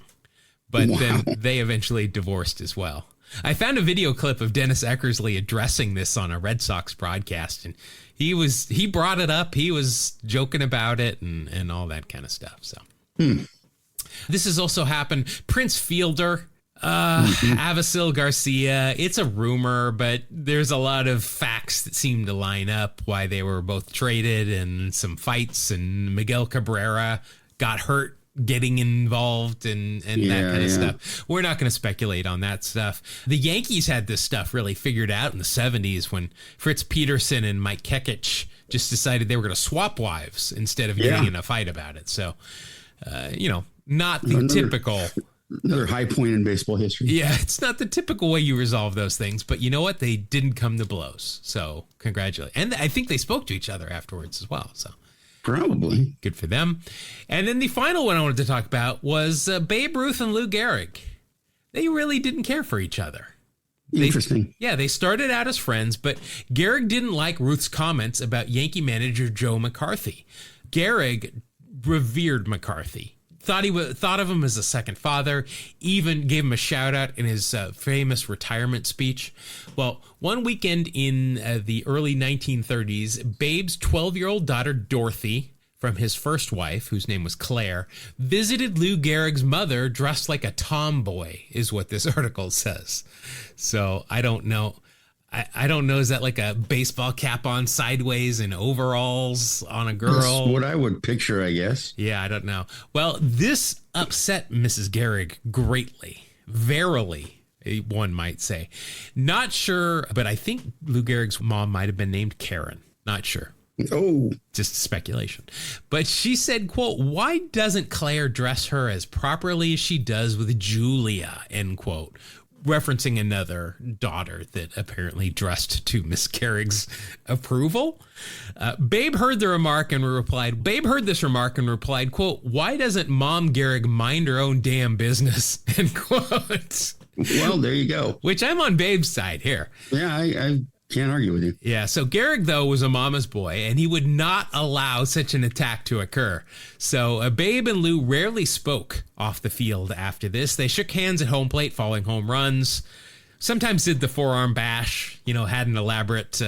But then they eventually divorced as well. I found a video clip of Dennis Eckersley addressing this on a Red Sox broadcast, and he brought it up. He was joking about it and all that kind of stuff. So This has also happened. Prince Fielder, Avasil Garcia. It's a rumor, but there's a lot of facts that seem to line up why they were both traded and some fights, and Miguel Cabrera got hurt getting involved and that kind of stuff. We're not going to speculate on that stuff. The Yankees had this stuff really figured out in the 70s when Fritz Peterson and Mike Kekich just decided they were going to swap wives instead of getting in a fight about it. So, not the typical. Another high point in baseball history. Yeah, it's not the typical way you resolve those things. But you know what? They didn't come to blows. So congratulations. And I think they spoke to each other afterwards as well. So probably. Good for them. And then the final one I wanted to talk about was Babe Ruth and Lou Gehrig. They really didn't care for each other. Interesting. They started out as friends, but Gehrig didn't like Ruth's comments about Yankee manager Joe McCarthy. Gehrig revered McCarthy, thought of him as a second father, even gave him a shout out in his famous retirement speech. Well, one weekend in the early 1930s, Babe's 12-year-old daughter Dorothy, from his first wife, whose name was Claire, visited Lou Gehrig's mother dressed like a tomboy, is what this article says. So I don't know. I don't know. Is that like a baseball cap on sideways and overalls on a girl? That's what I would picture, I guess. Yeah, I don't know. Well, this upset Mrs. Gehrig greatly, verily, one might say. Not sure, but I think Lou Gehrig's mom might have been named Karen. Not sure. Oh, just speculation. But she said, quote, "Why doesn't Claire dress her as properly as she does with Julia?" End quote. Referencing another daughter that apparently dressed to Miss Gehrig's approval. Babe heard this remark and replied, quote, "Why doesn't Mom Gehrig mind her own damn business?" End quote. Well, there you go. Which I'm on Babe's side here. Yeah, I can't argue with you. Yeah, so Gehrig, though, was a mama's boy, and he would not allow such an attack to occur. So Babe and Lou rarely spoke off the field after this. They shook hands at home plate, following home runs. Sometimes did the forearm bash, had an elaborate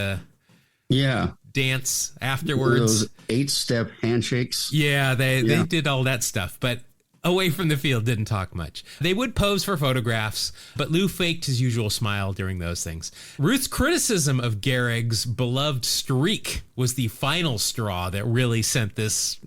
dance afterwards. Those 8-step handshakes. Yeah, they did all that stuff, but away from the field, didn't talk much. They would pose for photographs, but Lou faked his usual smile during those things. Ruth's criticism of Gehrig's beloved streak was the final straw that really sent this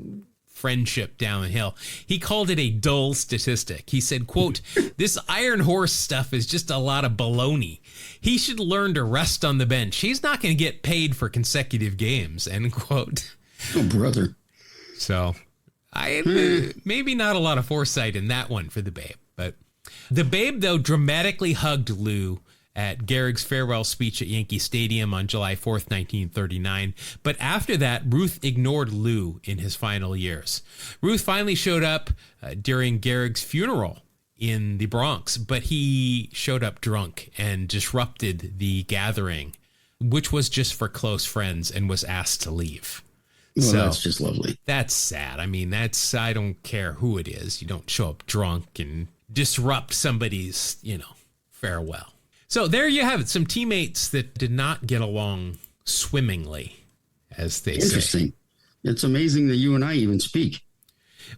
friendship downhill. He called it a dull statistic. He said, quote, "This Iron Horse stuff is just a lot of baloney. He should learn to rest on the bench. He's not going to get paid for consecutive games," end quote. Oh, brother. So maybe not a lot of foresight in that one for the Babe. But the Babe, though, dramatically hugged Lou at Gehrig's farewell speech at Yankee Stadium on July 4th, 1939. But after that, Ruth ignored Lou in his final years. Ruth finally showed up during Gehrig's funeral in the Bronx, but he showed up drunk and disrupted the gathering, which was just for close friends, and was asked to leave. Well, that's just lovely. That's sad. I mean, I don't care who it is. You don't show up drunk and disrupt somebody's, farewell. So there you have it. Some teammates that did not get along swimmingly, as they say. Interesting. It's amazing that you and I even speak.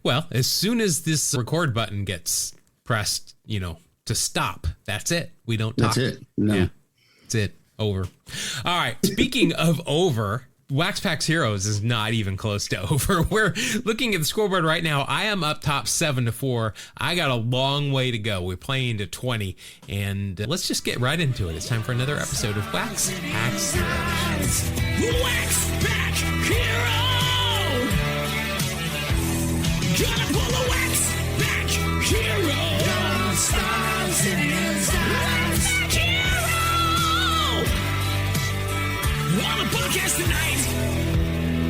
Well, as soon as this record button gets pressed, to stop, that's it. We don't talk. That's it. No. Yeah, that's it. Over. All right. Speaking of over, Wax Packs Heroes is not even close to over. We're looking at the scoreboard right now. I am up top 7-4. I got a long way to go. We're playing to 20, and let's just get right into it. It's time for another episode of Wax Packs Heroes. Wax Pack Hero! Gonna pull a Wax Pack Hero! Stars in his eyes. Wax Pack Hero! On the podcast tonight.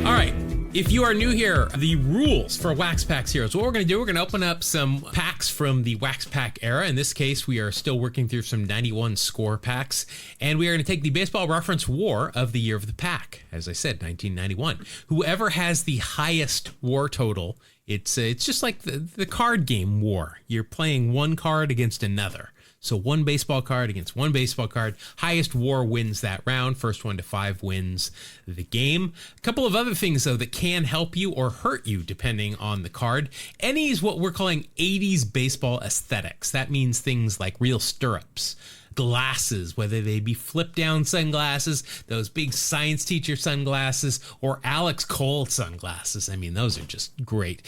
All right. If you are new here, the rules for Wax Packs Heroes. What we're going to do, we're going to open up some packs from the Wax Pack era. In this case, we are still working through some 91 score packs. And we are going to take the baseball reference war of the year of the pack. As I said, 1991. Whoever has the highest war total, it's just like the card game war. You're playing one card against another. So one baseball card against one baseball card. Highest WAR wins that round. First 1 to 5 wins the game. A couple of other things, though, that can help you or hurt you depending on the card. Any is what we're calling 80s baseball aesthetics. That means things like real stirrups, glasses, whether they be flip down sunglasses, those big science teacher sunglasses, or Alex Cole sunglasses. I mean, those are just great.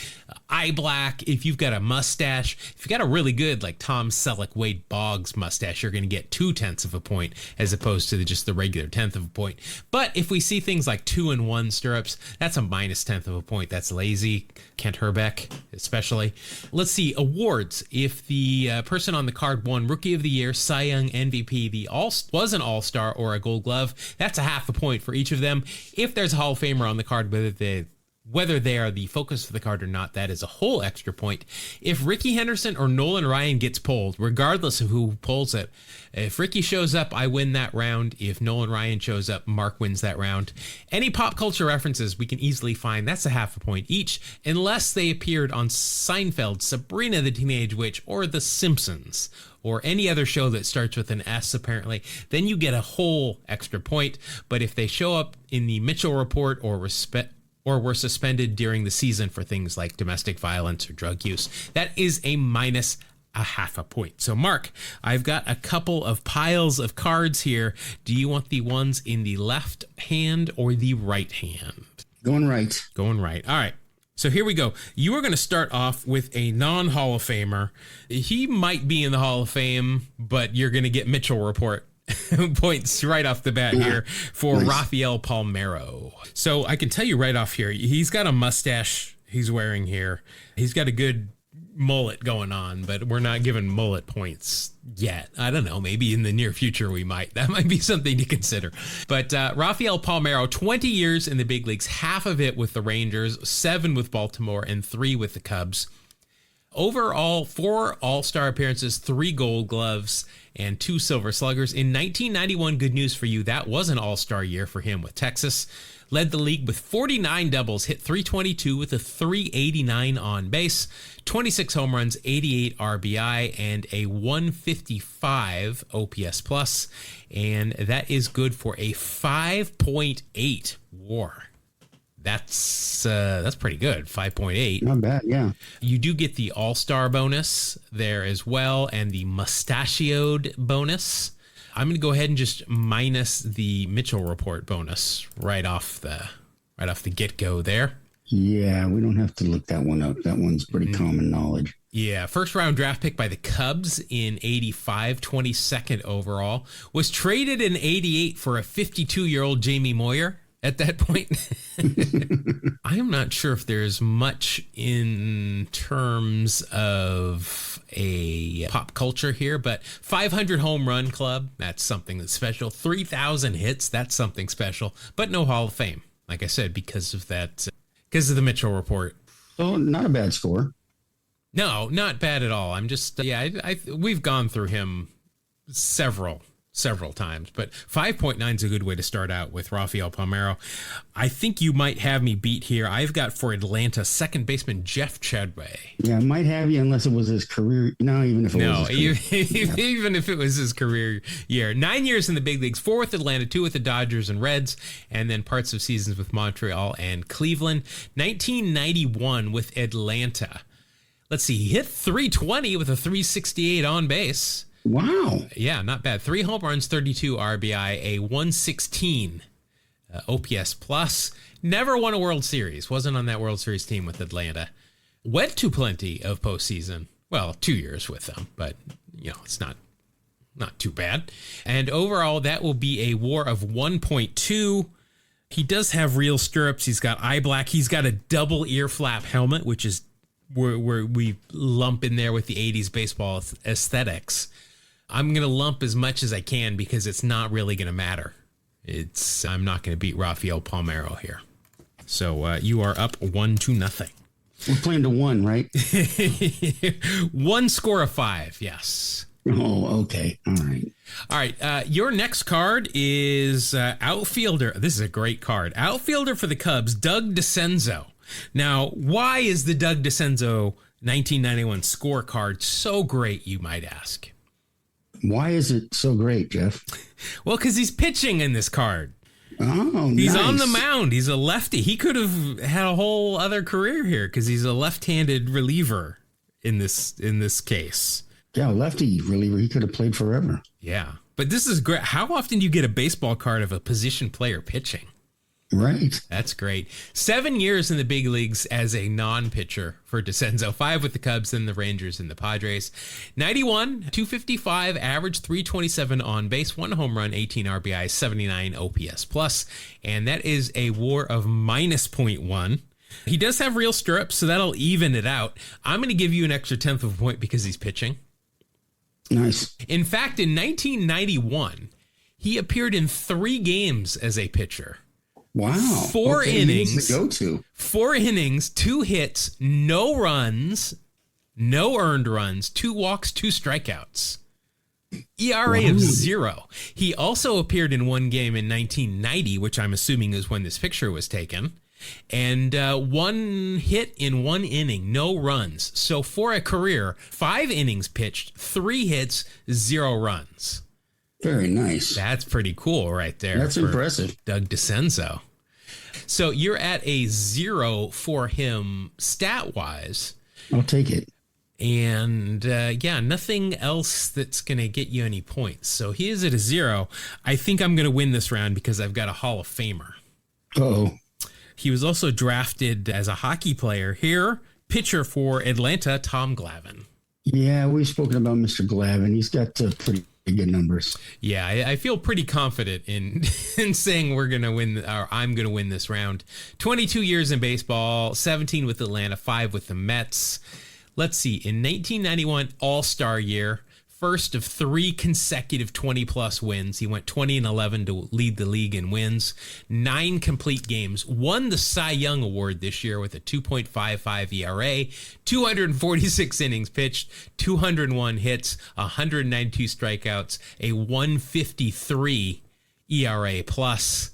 Eye black. If you've got a mustache, if you've got a really good like Tom Selleck, Wade Boggs mustache, you're going to get 0.2 of a point as opposed to just the regular 1/10 of a point. But if we see things like 2 and 1 stirrups, that's a -1/10 of a point. That's lazy. Kent Herbeck, especially. Let's see awards. If the person on the card won Rookie of the Year, Cy Young, MVP, was an All-Star or a Gold Glove, that's a 0.5 point for each of them. If there's a Hall of Famer on the card, whether they are the focus of the card or not, that is a whole extra point. If Ricky Henderson or Nolan Ryan gets pulled, regardless of who pulls it, if Ricky shows up, I win that round. If Nolan Ryan shows up, Mark wins that round. Any pop culture references we can easily find, that's a 0.5 point each, unless they appeared on Seinfeld, Sabrina the Teenage Witch, or The Simpsons, or any other show that starts with an S, apparently, then you get a whole extra point. But if they show up in the Mitchell Report or were suspended during the season for things like domestic violence or drug use, that is a -0.5 point. So, Mark, I've got a couple of piles of cards here. Do you want the ones in the left hand or the right hand? Going right. Going right. All right. So here we go. You are going to start off with a non-Hall of Famer. He might be in the Hall of Fame, but you're going to get Mitchell Report points right off the bat here for nice. Rafael Palmeiro. So I can tell you right off here, he's got a mustache he's wearing here. He's got a good mullet going on, but we're not giving mullet points yet. I don't know, maybe in the near future we might. That might be something to consider. But Rafael Palmeiro, 20 years in the big leagues, half of it with the Rangers, 7 with Baltimore, and 3 with the Cubs. Overall, 4 All-Star appearances, 3 Gold Gloves, and 2 Silver Sluggers. In 1991, good news for you, that was an All-Star year for him with Texas. Led the league with 49 doubles, hit .322 with a .389 on base, 26 home runs, 88 RBI, and a 155 OPS plus, and that is good for a 5.8 WAR. That's pretty good, 5.8. Not bad, yeah. You do get the All-Star bonus there as well, and the mustachioed bonus. I'm going to go ahead and just minus the Mitchell Report bonus right off the get-go there. Yeah, we don't have to look that one up. That one's pretty common knowledge. Yeah, first round draft pick by the Cubs in 85, 22nd overall. Was traded in 88 for a 52-year-old Jamie Moyer at that point. I'm not sure if there's much in terms of a pop culture here, but 500 home run club, that's something that's special. 3,000 hits, that's something special, but no Hall of Fame. Like I said, because of the Mitchell Report. Oh, not a bad score. No, not bad at all. I'm just, we've gone through him several times, but 5.9 is a good way to start out with Rafael Palmeiro. I think you might have me beat here. I've got for Atlanta second baseman Jeff Chadway. Yeah, I might have you unless it was his career. No, even if it was his career. Even if it was his career year. 9 years in the big leagues, 4 with Atlanta, 2 with the Dodgers and Reds, and then parts of seasons with Montreal and Cleveland. 1991 with Atlanta. Let's see, he hit .320 with a .368 on base. Wow. Yeah, not bad. 3 home runs, 32 RBI, a 116 OPS plus. Never won a World Series. Wasn't on that World Series team with Atlanta. Went to plenty of postseason. Well, 2 years with them, but it's not too bad. And overall, that will be a WAR of 1.2. He does have real stirrups. He's got eye black. He's got a double ear flap helmet, which is where we lump in there with the 80s baseball aesthetics. I'm going to lump as much as I can because it's not really going to matter. I'm not going to beat Rafael Palmeiro here. So you are up 1-0. We're playing to 1, right? 1 score of 5, yes. Oh, okay. All right. All right. Your next card is outfielder. This is a great card. Outfielder for the Cubs, Doug DeCenzo. Now, why is the Doug DeCenzo 1991 scorecard so great, you might ask? Why is it so great, Jeff? Well, because he's pitching in this card. Oh, he's nice. on the mound. He's a lefty. He could have had a whole other career here because he's a left-handed reliever in this case. Yeah, lefty reliever. He could have played forever. Yeah, but this is great. How often do you get a baseball card of a position player pitching? Right. That's great. 7 years in the big leagues as a non-pitcher for DeCenzo. 5 with the Cubs, then the Rangers and the Padres. 91, 255, average, 327 on base, 1 home run, 18 RBI, 79 OPS plus, and that is a WAR of minus 0.1. He does have real stirrups, so that'll even it out. I'm going to give you an extra 1/10 of a point because he's pitching. Nice. In fact, in 1991, he appeared in 3 games as a pitcher. Wow. 4 innings. Go to 4 innings, 2 hits, no runs, no earned runs, 2 walks, 2 strikeouts. ERA of 0. He also appeared in 1 game in 1990, which I'm assuming is when this picture was taken. And 1 hit in 1 inning, no runs. So for a career, 5 innings pitched, 3 hits, 0 runs. Very nice. That's pretty cool right there. That's impressive. Doug DeCenzo. So you're at a 0 for him stat-wise. I'll take it. And nothing else that's going to get you any points. So he is at a 0. I think I'm going to win this round because I've got a Hall of Famer. Uh-oh. He was also drafted as a hockey player here. Pitcher for Atlanta, Tom Glavine. Yeah, we've spoken about Mr. Glavine. He's got pretty good numbers. Yeah, I feel pretty confident in saying we're going to win, or I'm going to win this round. 22 years in baseball, 17 with Atlanta, 5 with the Mets. Let's see, in 1991 All-Star year, first of 3 consecutive 20-plus wins. He went 20-11 to lead the league in wins. 9 complete games. Won the Cy Young Award this year with a 2.55 ERA, 246 innings pitched, 201 hits, 192 strikeouts, a 153 ERA plus.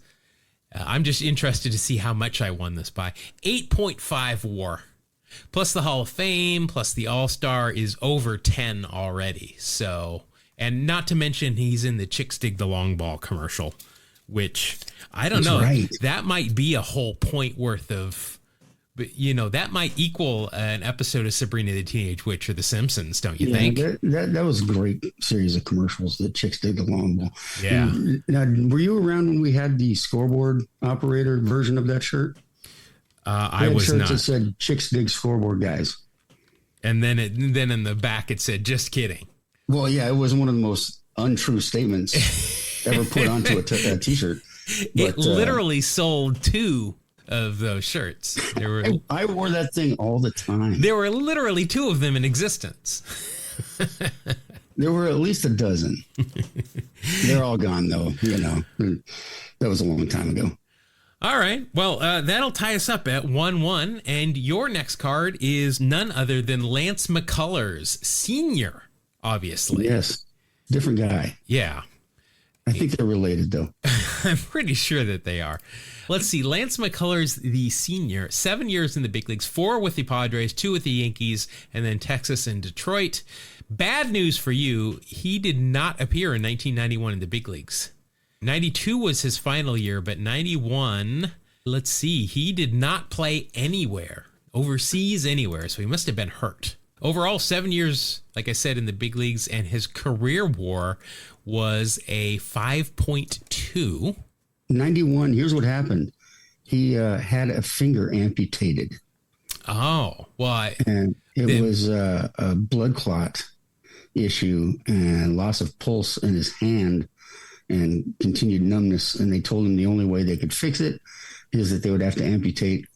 I'm just interested to see how much I won this by. 8.5 WAR. Plus the Hall of Fame, plus the All-Star is over 10 already. So, and not to mention he's in the Chicks Dig the Long Ball commercial, which I don't know. Right. That might be a whole point worth of, but that might equal an episode of Sabrina the Teenage Witch or The Simpsons, don't you think? That was a great series of commercials, the Chicks Dig the Long Ball. Yeah. Now, were you around when we had the scoreboard operator version of that shirt? I was not. It said "Chicks Dig Scoreboard Guys," and then in the back it said "Just kidding." Well, yeah, it was one of the most untrue statements ever put onto a T-shirt. It literally sold 2 of those shirts. I wore that thing all the time. There were literally 2 of them in existence. There were at least a dozen. They're all gone, though. That was a long time ago. All right. Well, that'll tie us up at 1-1. And your next card is none other than Lance McCullers, Sr., obviously. Yes. Different guy. Yeah. I think they're related, though. I'm pretty sure that they are. Let's see. Lance McCullers, the Sr., 7 years in the big leagues, 4 with the Padres, 2 with the Yankees, and then Texas and Detroit. Bad news for you. He did not appear in 1991 in the big leagues. 92 was his final year, but 91, let's see, he did not play anywhere, overseas anywhere, so he must have been hurt. Overall, 7 years, like I said, in the big leagues, and his career WAR was a 5.2. 91, here's what happened. He had a finger amputated. Oh, well. And it was a blood clot issue and loss of pulse in his hand and continued numbness. And they told him the only way they could fix it is that they would have to amputate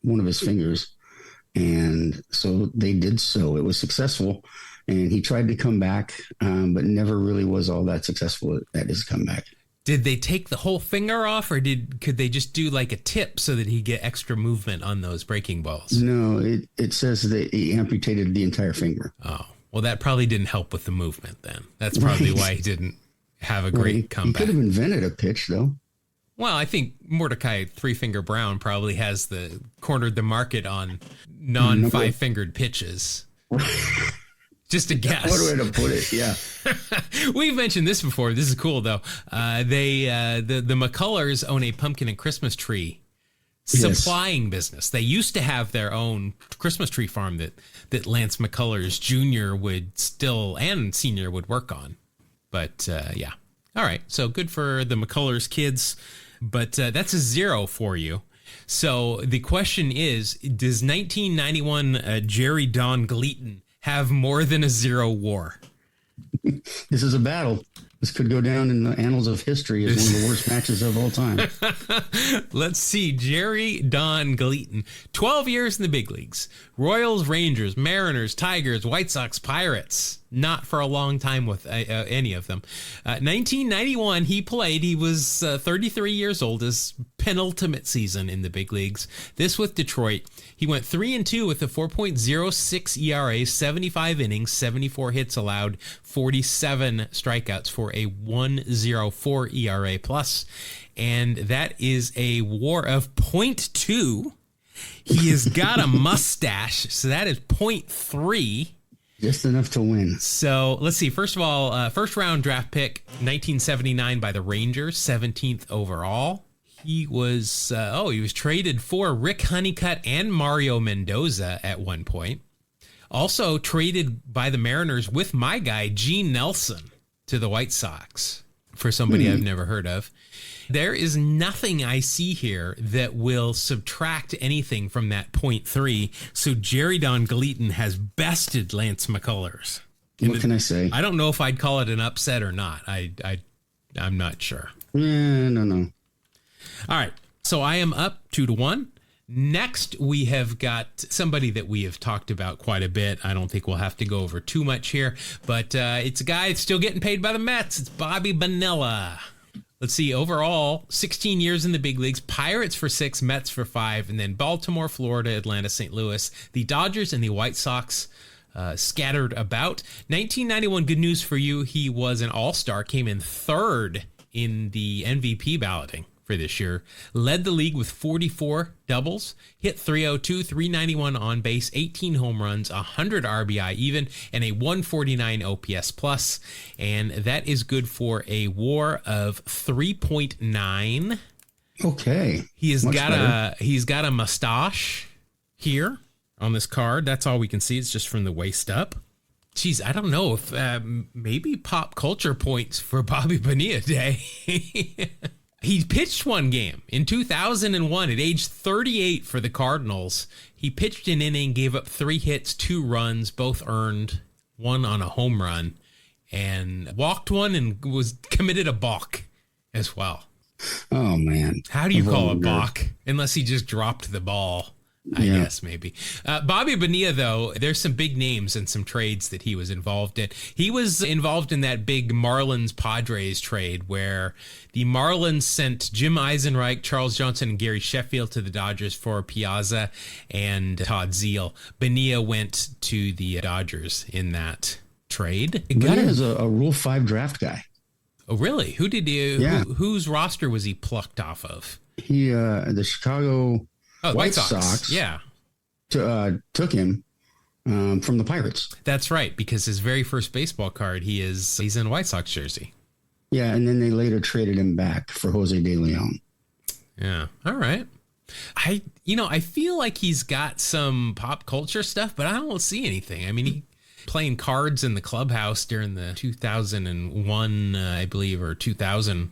one of his fingers. And so they did so. It was successful. And he tried to come back, but never really was all that successful at his comeback. Did they take the whole finger off, or could they just do like a tip so that he get extra movement on those breaking balls? No, it says that he amputated the entire finger. Oh, well, that probably didn't help with the movement then. That's probably why he didn't have a great comeback. He could have invented a pitch, though. Well, I think Mordecai Three Finger Brown probably has cornered the market on non-5-fingered pitches. Just a guess. What way to put it? Yeah. We've mentioned this before. This is cool, though. The McCullers own a pumpkin and Christmas tree supplying business. They used to have their own Christmas tree farm that Lance McCullers Jr. would still and Sr. would work on. But yeah. All right. So good for the McCullers kids. But that's a 0 for you. So the question is, does 1991 Jerry Don Gleaton have more than a 0 WAR? This is a battle. This could go down in the annals of history as one of the worst matches of all time. Let's see. Jerry Don Gleaton, 12 years in the big leagues. Royals, Rangers, Mariners, Tigers, White Sox, Pirates. Not for a long time with any of them. 1991, he played. He was 33 years old, his penultimate season in the big leagues. This with Detroit. He went 3-2 with a 4.06 ERA, 75 innings, 74 hits allowed, 47 strikeouts for a 1.04 ERA plus. And that is a WAR of 0.2. He has got a mustache, so that is 0.3. Just enough to win. So let's see. First of all, first round draft pick, 1979 by the Rangers, 17th overall. He was traded for Rick Honeycutt and Mario Mendoza at one point. Also traded by the Mariners with my guy, Gene Nelson, to the White Sox for somebody I've never heard of. There is nothing I see here that will subtract anything from that 0.3. So Jerry Don Gleaton has bested Lance McCullers. What can I say? I don't know if I'd call it an upset or not. I'm not sure. Yeah, no. All right. So I am up 2-1. Next, we have got somebody that we have talked about quite a bit. I don't think we'll have to go over too much here, but it's a guy that's still getting paid by the Mets. It's Bobby Bonilla. Let's see, overall, 16 years in the big leagues, Pirates for 6, Mets for 5, and then Baltimore, Florida, Atlanta, St. Louis, the Dodgers, and the White Sox scattered about. 1991, good news for you. He was an all-star, came in 3rd in the MVP balloting for this year. Led the league with 44 doubles, hit 302, 391 on base, 18 home runs, 100 RBI even, and a 149 OPS plus. And that is good for a WAR of 3.9. Okay. He's got a mustache here on this card. That's all we can see. It's just from the waist up. Geez, I don't know if maybe pop culture points for Bobby Bonilla Day. He pitched one game in 2001 at age 38 for the Cardinals. He pitched an inning, gave up 3 hits, 2 runs, both earned, 1 on a home run, and walked 1 and was committed a balk as well. Oh, man. How do you call a balk? Unless he just dropped the ball. I guess maybe. Bobby Bonilla, though, there's some big names and some trades that he was involved in. He was involved in that big Marlins-Padres trade where the Marlins sent Jim Eisenreich, Charles Johnson, and Gary Sheffield to the Dodgers for Piazza and Todd Zeile. Bonilla went to the Dodgers in that trade. Bonilla is a Rule 5 draft guy. Oh, really? Who did you? Yeah. Whose roster was he plucked off of? He the Chicago White Sox. Yeah, took him from the Pirates. That's right, because his very first baseball card, he's in a White Sox jersey. Yeah, and then they later traded him back for Jose De Leon. Yeah. All right. I feel like he's got some pop culture stuff, but I don't see anything. I mean, he playing cards in the clubhouse during the 2001, I believe, or 2000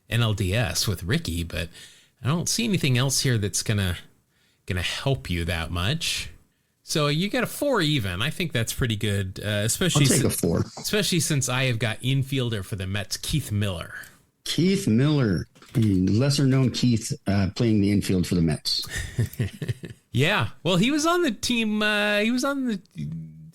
NLDS with Ricky, but I don't see anything else here that's gonna help you that much. So you got a 4 even. I think that's pretty good, especially I'll take a 4. Especially since I have got infielder for the Mets, Keith Miller. Keith Miller, lesser known Keith, playing the infield for the Mets. Yeah, well, he was on the team. He was on the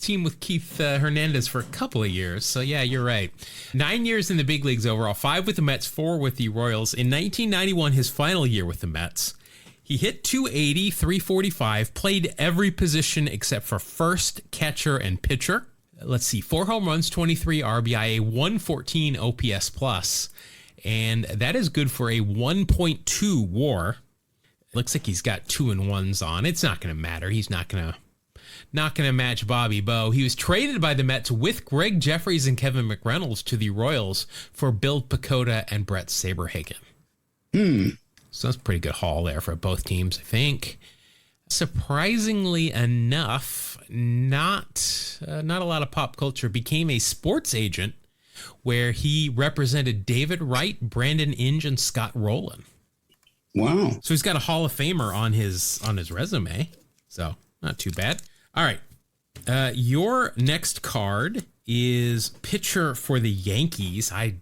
team with Keith Hernandez for a couple of years. So yeah, you're right. 9 years in the big leagues overall, 5 with the Mets, 4 with the Royals. In 1991, his final year with the Mets, he hit .280, .345, played every position except for first, catcher, and pitcher. Let's see, 4 home runs, 23 RBI, a 114 OPS plus, and that is good for a 1.2 WAR. Looks like he's got 2-1s on. It's not going to matter. He's not going to not going to match Bobby Bowe. He was traded by the Mets with Greg Jeffries and Kevin McReynolds to the Royals for Bill Pecota and Brett Saberhagen. So that's a pretty good haul there for both teams, I think. Surprisingly enough, not a lot of pop culture. Became a sports agent where he represented David Wright, Brandon Inge, and Scott Rowland. Wow. So he's got a Hall of Famer on his resume. So not too bad. All right. Your next card is pitcher for the Yankees. I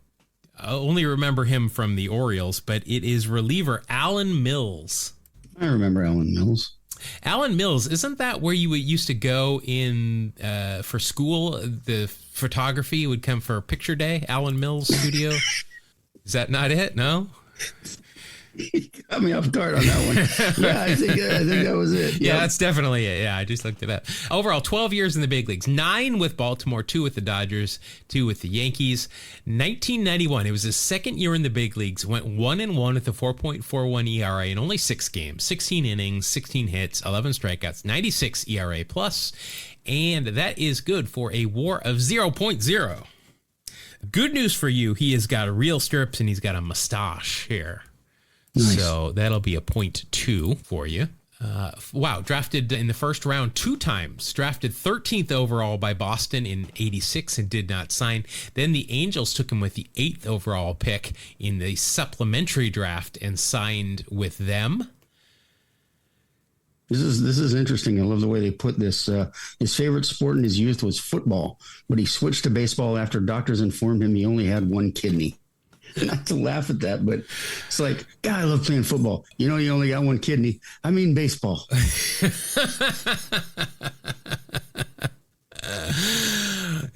only remember him from the Orioles, but it is reliever Alan Mills. I remember Alan Mills. Alan Mills, isn't that where you used to go in for school? The photography would come for picture day, Alan Mills studio. Is that not it? No? You got me off guard on that one. Yeah, I think that was it. Yeah, that's definitely it. Yeah, I just looked it up. Overall, 12 years in the big leagues, 9 with Baltimore, 2 with the Dodgers, 2 with the Yankees. 1991, it was his second year in the big leagues, went 1-1 with a 4.41 ERA in only 6 games, 16 innings, 16 hits, 11 strikeouts, 96 ERA plus, and that is good for a WAR of 0.0. Good news for you, he has got real stirrups and he's got a mustache here. Nice. So that'll be a 0.2 for you. Wow, drafted in the first round 2 times. Drafted 13th overall by Boston in 86 and did not sign. Then the Angels took him with the 8th overall pick in the supplementary draft and signed with them. This is interesting. I love the way they put this. His favorite sport in his youth was football, but he switched to baseball after doctors informed him he only had 1 kidney. Not to laugh at that, but it's like, God, I love playing football. You know, you only got 1 kidney. I mean, baseball.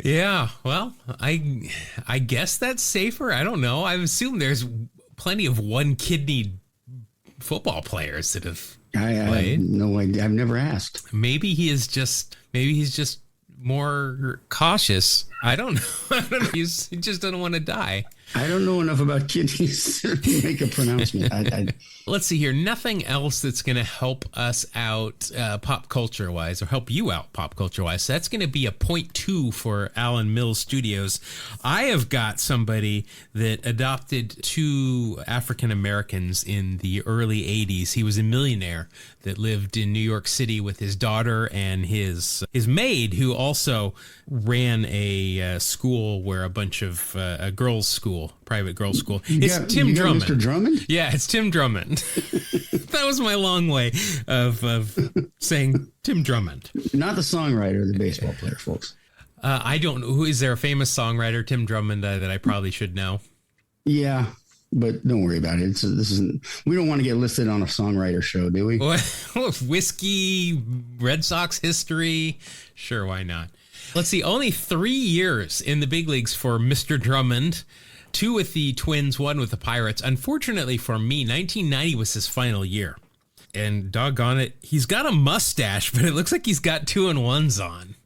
Yeah, well, I guess that's safer. I don't know. I assume there's plenty of 1 kidney football players that have played. No idea. I've never asked. Maybe he's just more cautious. I don't know. He just doesn't want to die. I don't know enough about kidneys to make a pronouncement. Let's see here. Nothing else that's going to help us out pop culture wise, or help you out pop culture wise. So that's going to be a 0.2 for Alan Mills Studios. I have got somebody that adopted 2 African Americans in the early 80s. He was a millionaire that lived in New York City with his daughter and his maid, who also ran a school where a bunch of a girls' school, private girls' school. It's Tim Drummond. Mr. Drummond? Yeah, it's Tim Drummond. That was my long way of saying Tim Drummond. Not the songwriter, the baseball player, folks. I don't know. Who is there a famous songwriter, Tim Drummond, that I probably should know? Yeah, but don't worry about it. We don't want to get listed on a songwriter show, do we? Whiskey, Red Sox history. Sure, why not? Let's see. Only 3 years in the big leagues for Mr. Drummond. 2 with the Twins, 1 with the Pirates. Unfortunately for me, 1990 was his final year. And doggone it, he's got a mustache, but it looks like he's got 2-1s on.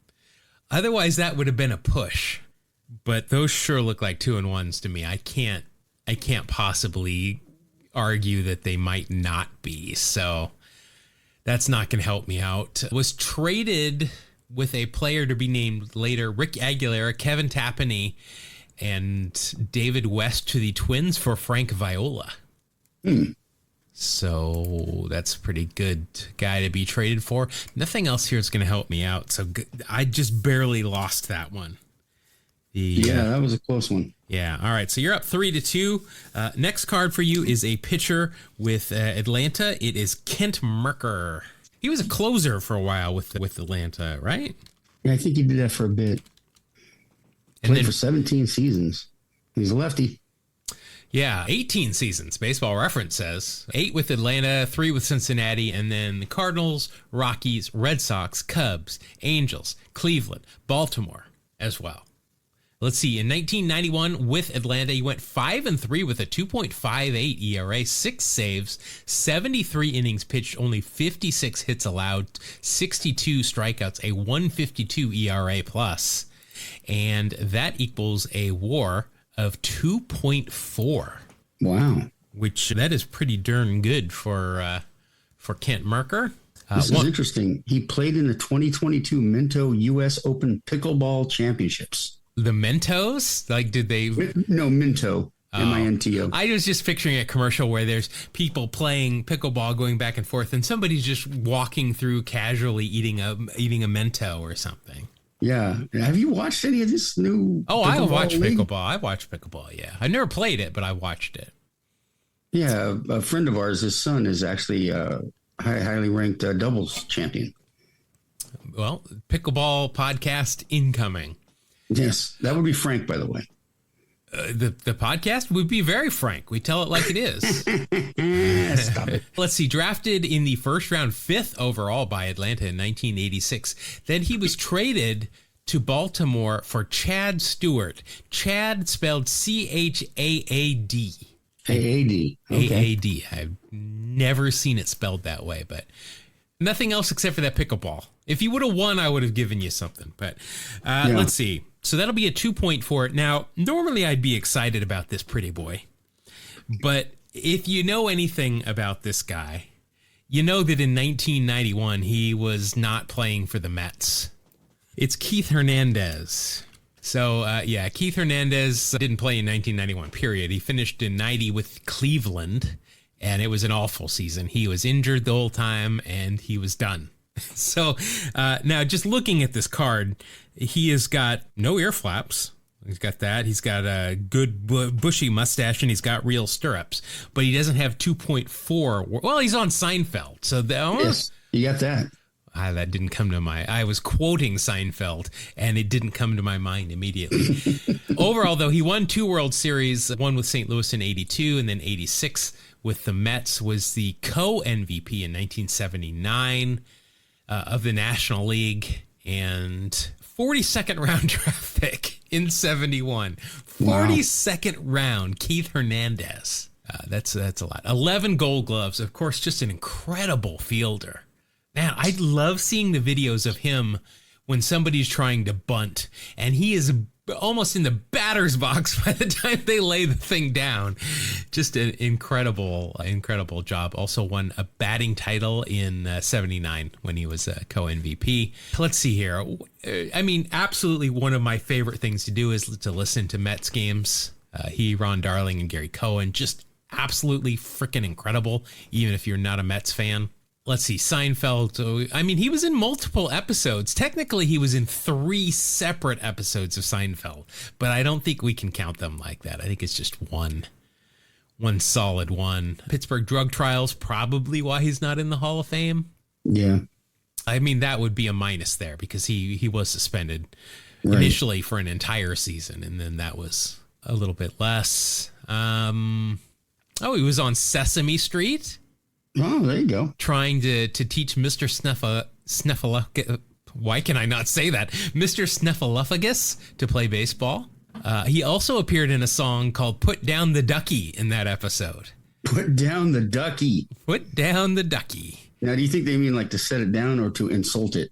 Otherwise, that would have been a push. But those sure look like 2-1s to me. I can't possibly argue that they might not be. So that's not going to help me out. Was traded with a player to be named later, Rick Aguilera, Kevin Tapani, and David West to the Twins for Frank Viola. So that's a pretty good guy to be traded for. Nothing else here is going to help me out. So I just barely lost that one. That was a close one. Yeah. All right. So you're up 3-2. Next card for you is a pitcher with Atlanta. It is Kent Mercker. He was a closer for a while with Atlanta, right? Yeah, I think he did that for a bit. Played for 17 seasons. He's a lefty. Yeah, 18 seasons, Baseball Reference says. 8 with Atlanta, 3 with Cincinnati, and then the Cardinals, Rockies, Red Sox, Cubs, Angels, Cleveland, Baltimore as well. Let's see, in 1991 with Atlanta, he went 5-3 with a 2.58 ERA, 6 saves, 73 innings pitched, only 56 hits allowed, 62 strikeouts, a 1.52 ERA plus, and that equals a WAR of 2.4. Wow. Which that is pretty darn good for Kent Mercker. This is interesting. He played in the 2022 Minto U.S. Open Pickleball Championships. The Mentos? Like, did they? No, Minto. M-I-N-T-O. I was just picturing a commercial where there's people playing pickleball going back and forth, and somebody's just walking through casually eating a Mento or something. Yeah. Have you watched any of this new? Oh, I watched pickleball. I watched pickleball. Yeah, I never played it, but I watched it. Yeah, a friend of ours, his son is actually a highly ranked doubles champion. Well, pickleball podcast incoming. Yes, that would be Frank, by the way. The podcast would be very frank. We tell it like it is. Stop it. Let's see. Drafted in the first round, 5th overall by Atlanta in 1986. Then he was traded to Baltimore for Chad Stewart. Chad spelled C-H-A-A-D. A-A-D. Okay. A-A-D. I've never seen it spelled that way, but nothing else except for that pickleball. If you would have won, I would have given you something. But let's see. So that'll be a 2 point for it. Now, normally I'd be excited about this pretty boy. But if you know anything about this guy, you know that in 1991, he was not playing for the Mets. It's Keith Hernandez. So, Keith Hernandez didn't play in 1991, period. He finished in 90 with Cleveland, and it was an awful season. He was injured the whole time, and he was done. So now just looking at this card, he has got no ear flaps. He's got that. He's got a good bushy mustache, and he's got real stirrups. But he doesn't have 2.4. Well, he's on Seinfeld. So yes, you got that. That didn't come to I was quoting Seinfeld, and it didn't come to my mind immediately. Overall, though, he won 2 World Series, one with St. Louis in 82 and then 86 with the Mets, was the co-MVP in 1979 of the National League, and 42nd round draft pick in 71. 42nd round, Keith Hernandez. That's a lot. 11 Gold Gloves. Of course, just an incredible fielder. Man, I love seeing the videos of him when somebody's trying to bunt, and he is almost in the batter's box by the time they lay the thing down. Just an incredible job. Also won a batting title in 79 when he was a co-MVP. Let's see here. I mean, absolutely one of my favorite things to do is to listen to Mets games. Ron Darling, and Gary Cohen, just absolutely freaking incredible, even if you're not a Mets fan. Let's see, Seinfeld. I mean, he was in multiple episodes. Technically, he was in 3 separate episodes of Seinfeld, but I don't think we can count them like that. I think it's just one solid one. Pittsburgh drug trials, probably why he's not in the Hall of Fame. Yeah. I mean, that would be a minus there because he was suspended initially for an entire season, and then that was a little bit less. He was on Sesame Street. Oh, there you go. Trying to teach Mr. Snuffleupagus, why can I not say that? Mr. Snuffleupagus to play baseball. He also appeared in a song called Put Down the Ducky in that episode. Put down the ducky. Put down the ducky. Now, do you think they mean like to set it down or to insult it?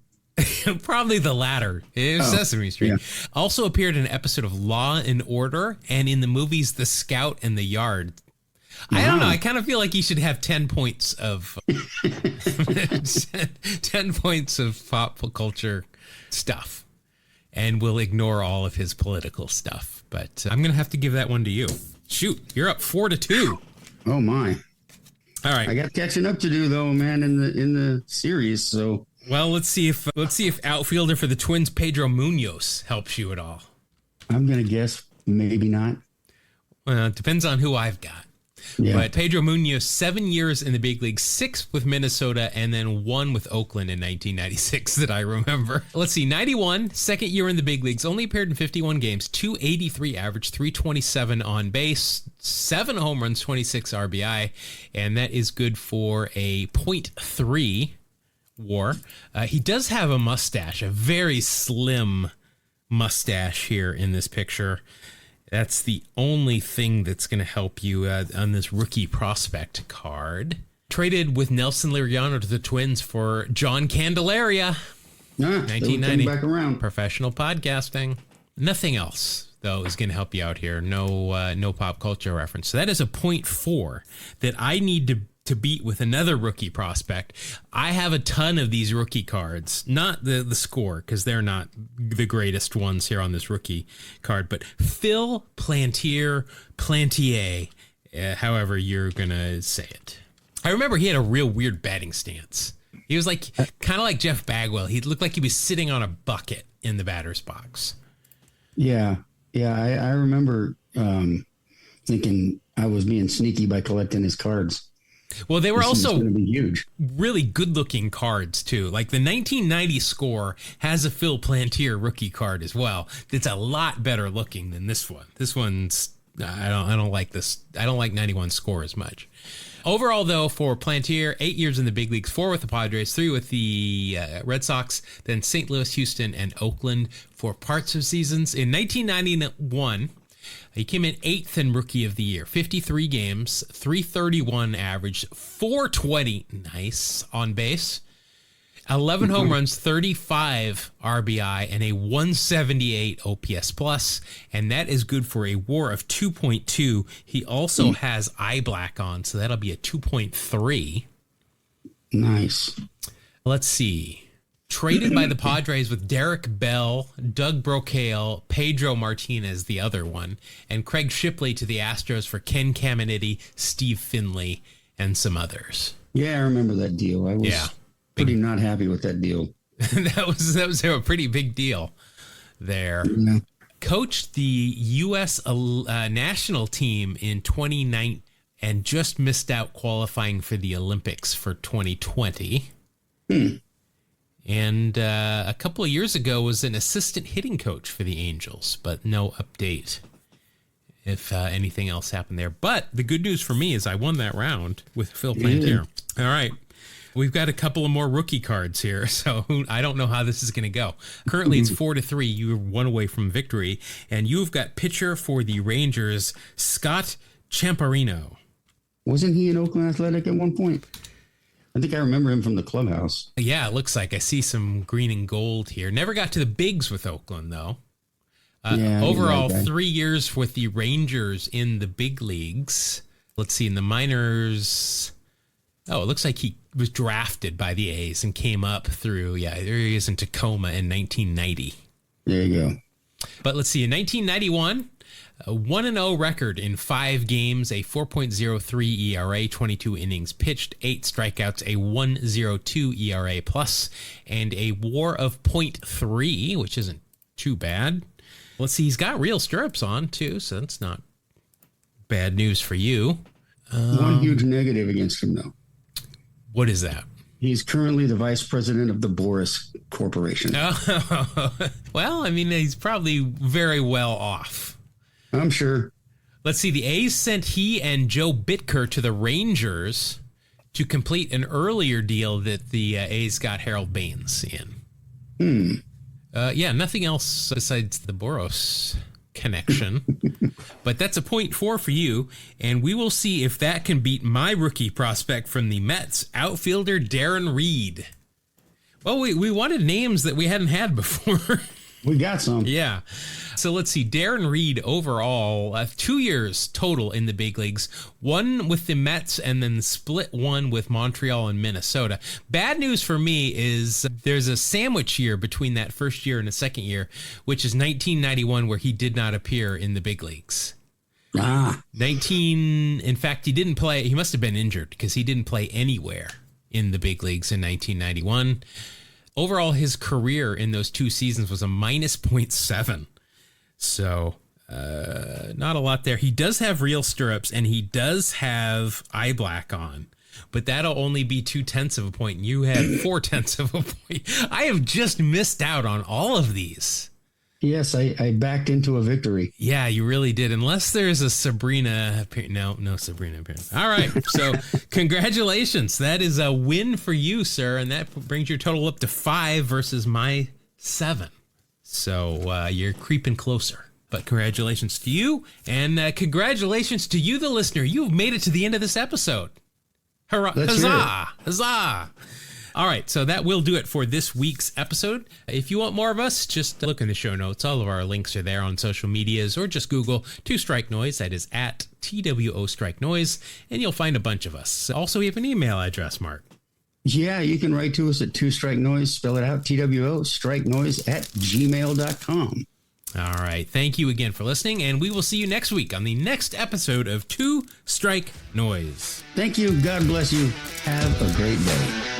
Probably the latter. Sesame Street. Yeah. Also appeared in an episode of Law and Order and in the movies The Scout and The Yard. I don't know. I kind of feel like he should have 10 points of 10 points of pop culture stuff, and we'll ignore all of his political stuff. But I'm going to have to give that one to you. Shoot, you're up 4-2. Oh my! All right, I got catching up to do though, man, in the series. So well, let's see if outfielder for the Twins Pedro Munoz helps you at all. I'm going to guess maybe not. Well, it depends on who I've got. Yeah. But Pedro Munoz, 7 years in the big league, 6 with Minnesota, and then 1 with Oakland in 1996 that I remember. Let's see, 91, second year in the big leagues, only appeared in 51 games, 283 average, 327 on base, 7 home runs, 26 RBI, and that is good for a .3 WAR. He does have a mustache, a very slim mustache here in this picture. That's the only thing that's going to help you on this rookie prospect card. Traded with Nelson Liriano to the Twins for John Candelaria. 1990. Back around. Professional podcasting. Nothing else, though, is going to help you out here. No pop culture reference. So that is a .4 that I need to to beat with another rookie prospect. I have a ton of these rookie cards, not the score, because they're not the greatest ones here on this rookie card, but Phil Plantier, however you're going to say it. I remember he had a real weird batting stance. He was like kind of like Jeff Bagwell. He looked like he was sitting on a bucket in the batter's box. Yeah. I remember thinking I was being sneaky by collecting his cards. Well, they were also going to be huge, really good-looking cards too. Like the 1990 score has a Phil Plantier rookie card as well. It's a lot better looking than this one. This one's I don't like this. I don't like 91 score as much. Overall, though, for Plantier, 8 years in the big leagues, 4 with the Padres, 3 with the Red Sox, then St. Louis, Houston, and Oakland for parts of seasons. In 1991. He came in 8th in Rookie of the Year, 53 games, 331 average, 420, nice, on base, 11 home runs, 35 RBI, and a 178 OPS plus, and that is good for a WAR of 2.2. He also has eye black on, so that'll be a 2.3. Nice. Let's see. Traded by the Padres with Derek Bell, Doug Brocail, Pedro Martinez, the other one, and Craig Shipley to the Astros for Ken Caminiti, Steve Finley, and some others. Yeah, I remember that deal. I was pretty not happy with that deal. that was a pretty big deal there. Yeah. Coached the U.S. national team in 2019 and just missed out qualifying for the Olympics for 2020. And a couple of years ago was an assistant hitting coach for the Angels, but no update if anything else happened there. But the good news for me is I won that round with Phil Plantier. All right. We've got a couple of more rookie cards here, so I don't know how this is going to go. Currently, it's 4-3. You're one away from victory, and you've got pitcher for the Rangers, Scott Champarino. Wasn't he in Oakland Athletic at one point? I think I remember him from the clubhouse. Yeah, it looks like I see some green and gold here. Never got to the bigs with Oakland, though. Overall, 3 years with the Rangers in the big leagues. Let's see, in the minors. Oh, it looks like he was drafted by the A's and came up through, there he is in Tacoma in 1990. There you go. But let's see, in 1991, a 1-0 record in 5 games, a 4.03 ERA, 22 innings pitched, 8 strikeouts, a 1.02 ERA plus, and a WAR of 0.3, which isn't too bad. Let's see, he's got real stirrups on, too, so that's not bad news for you. One huge negative against him, though. What is that? He's currently the vice president of the Boris Corporation. Oh, well, I mean, he's probably very well off. I'm sure. Let's see. The A's sent he and Joe Bitker to the Rangers to complete an earlier deal that the A's got Harold Baines in. Nothing else besides the Boros connection. But that's a 0.4 for you, and we will see if that can beat my rookie prospect from the Mets, outfielder Darren Reed. Well, we wanted names that we hadn't had before. We got some. Yeah. So let's see. Darren Reed overall, 2 years total in the big leagues. 1 with the Mets and then split 1 with Montreal and Minnesota. Bad news for me is there's a sandwich year between that first year and the second year, which is 1991, where he did not appear in the big leagues. In fact, he didn't play. He must have been injured because he didn't play anywhere in the big leagues in 1991. Overall, his career in those 2 seasons was a minus 0.7. So, not a lot there. He does have real stirrups, and he does have eye black on. But that'll only be 0.2 of a point. You have 0.4 of a point. I have just missed out on all of these. Yes, I backed into a victory. Yeah, you really did. Unless there's a Sabrina. No Sabrina appearance. All right. So congratulations. That is a win for you, sir. And that brings your total up to 5 versus my 7. So you're creeping closer. But congratulations to you. And congratulations to you, the listener. You've made it to the end of this episode. Hurrah. Huzzah. Huzzah. All right, so that will do it for this week's episode. If you want more of us, just look in the show notes. All of our links are there on social medias, or just Google 2 Strike Noise. That is at TWO Strike Noise, and you'll find a bunch of us. Also, we have an email address, Mark. Yeah, you can write to us at 2 Strike Noise, spell it out, TWO, strike noise at gmail.com. All right, thank you again for listening, and we will see you next week on the next episode of 2 Strike Noise. Thank you. God bless you. Have a great day.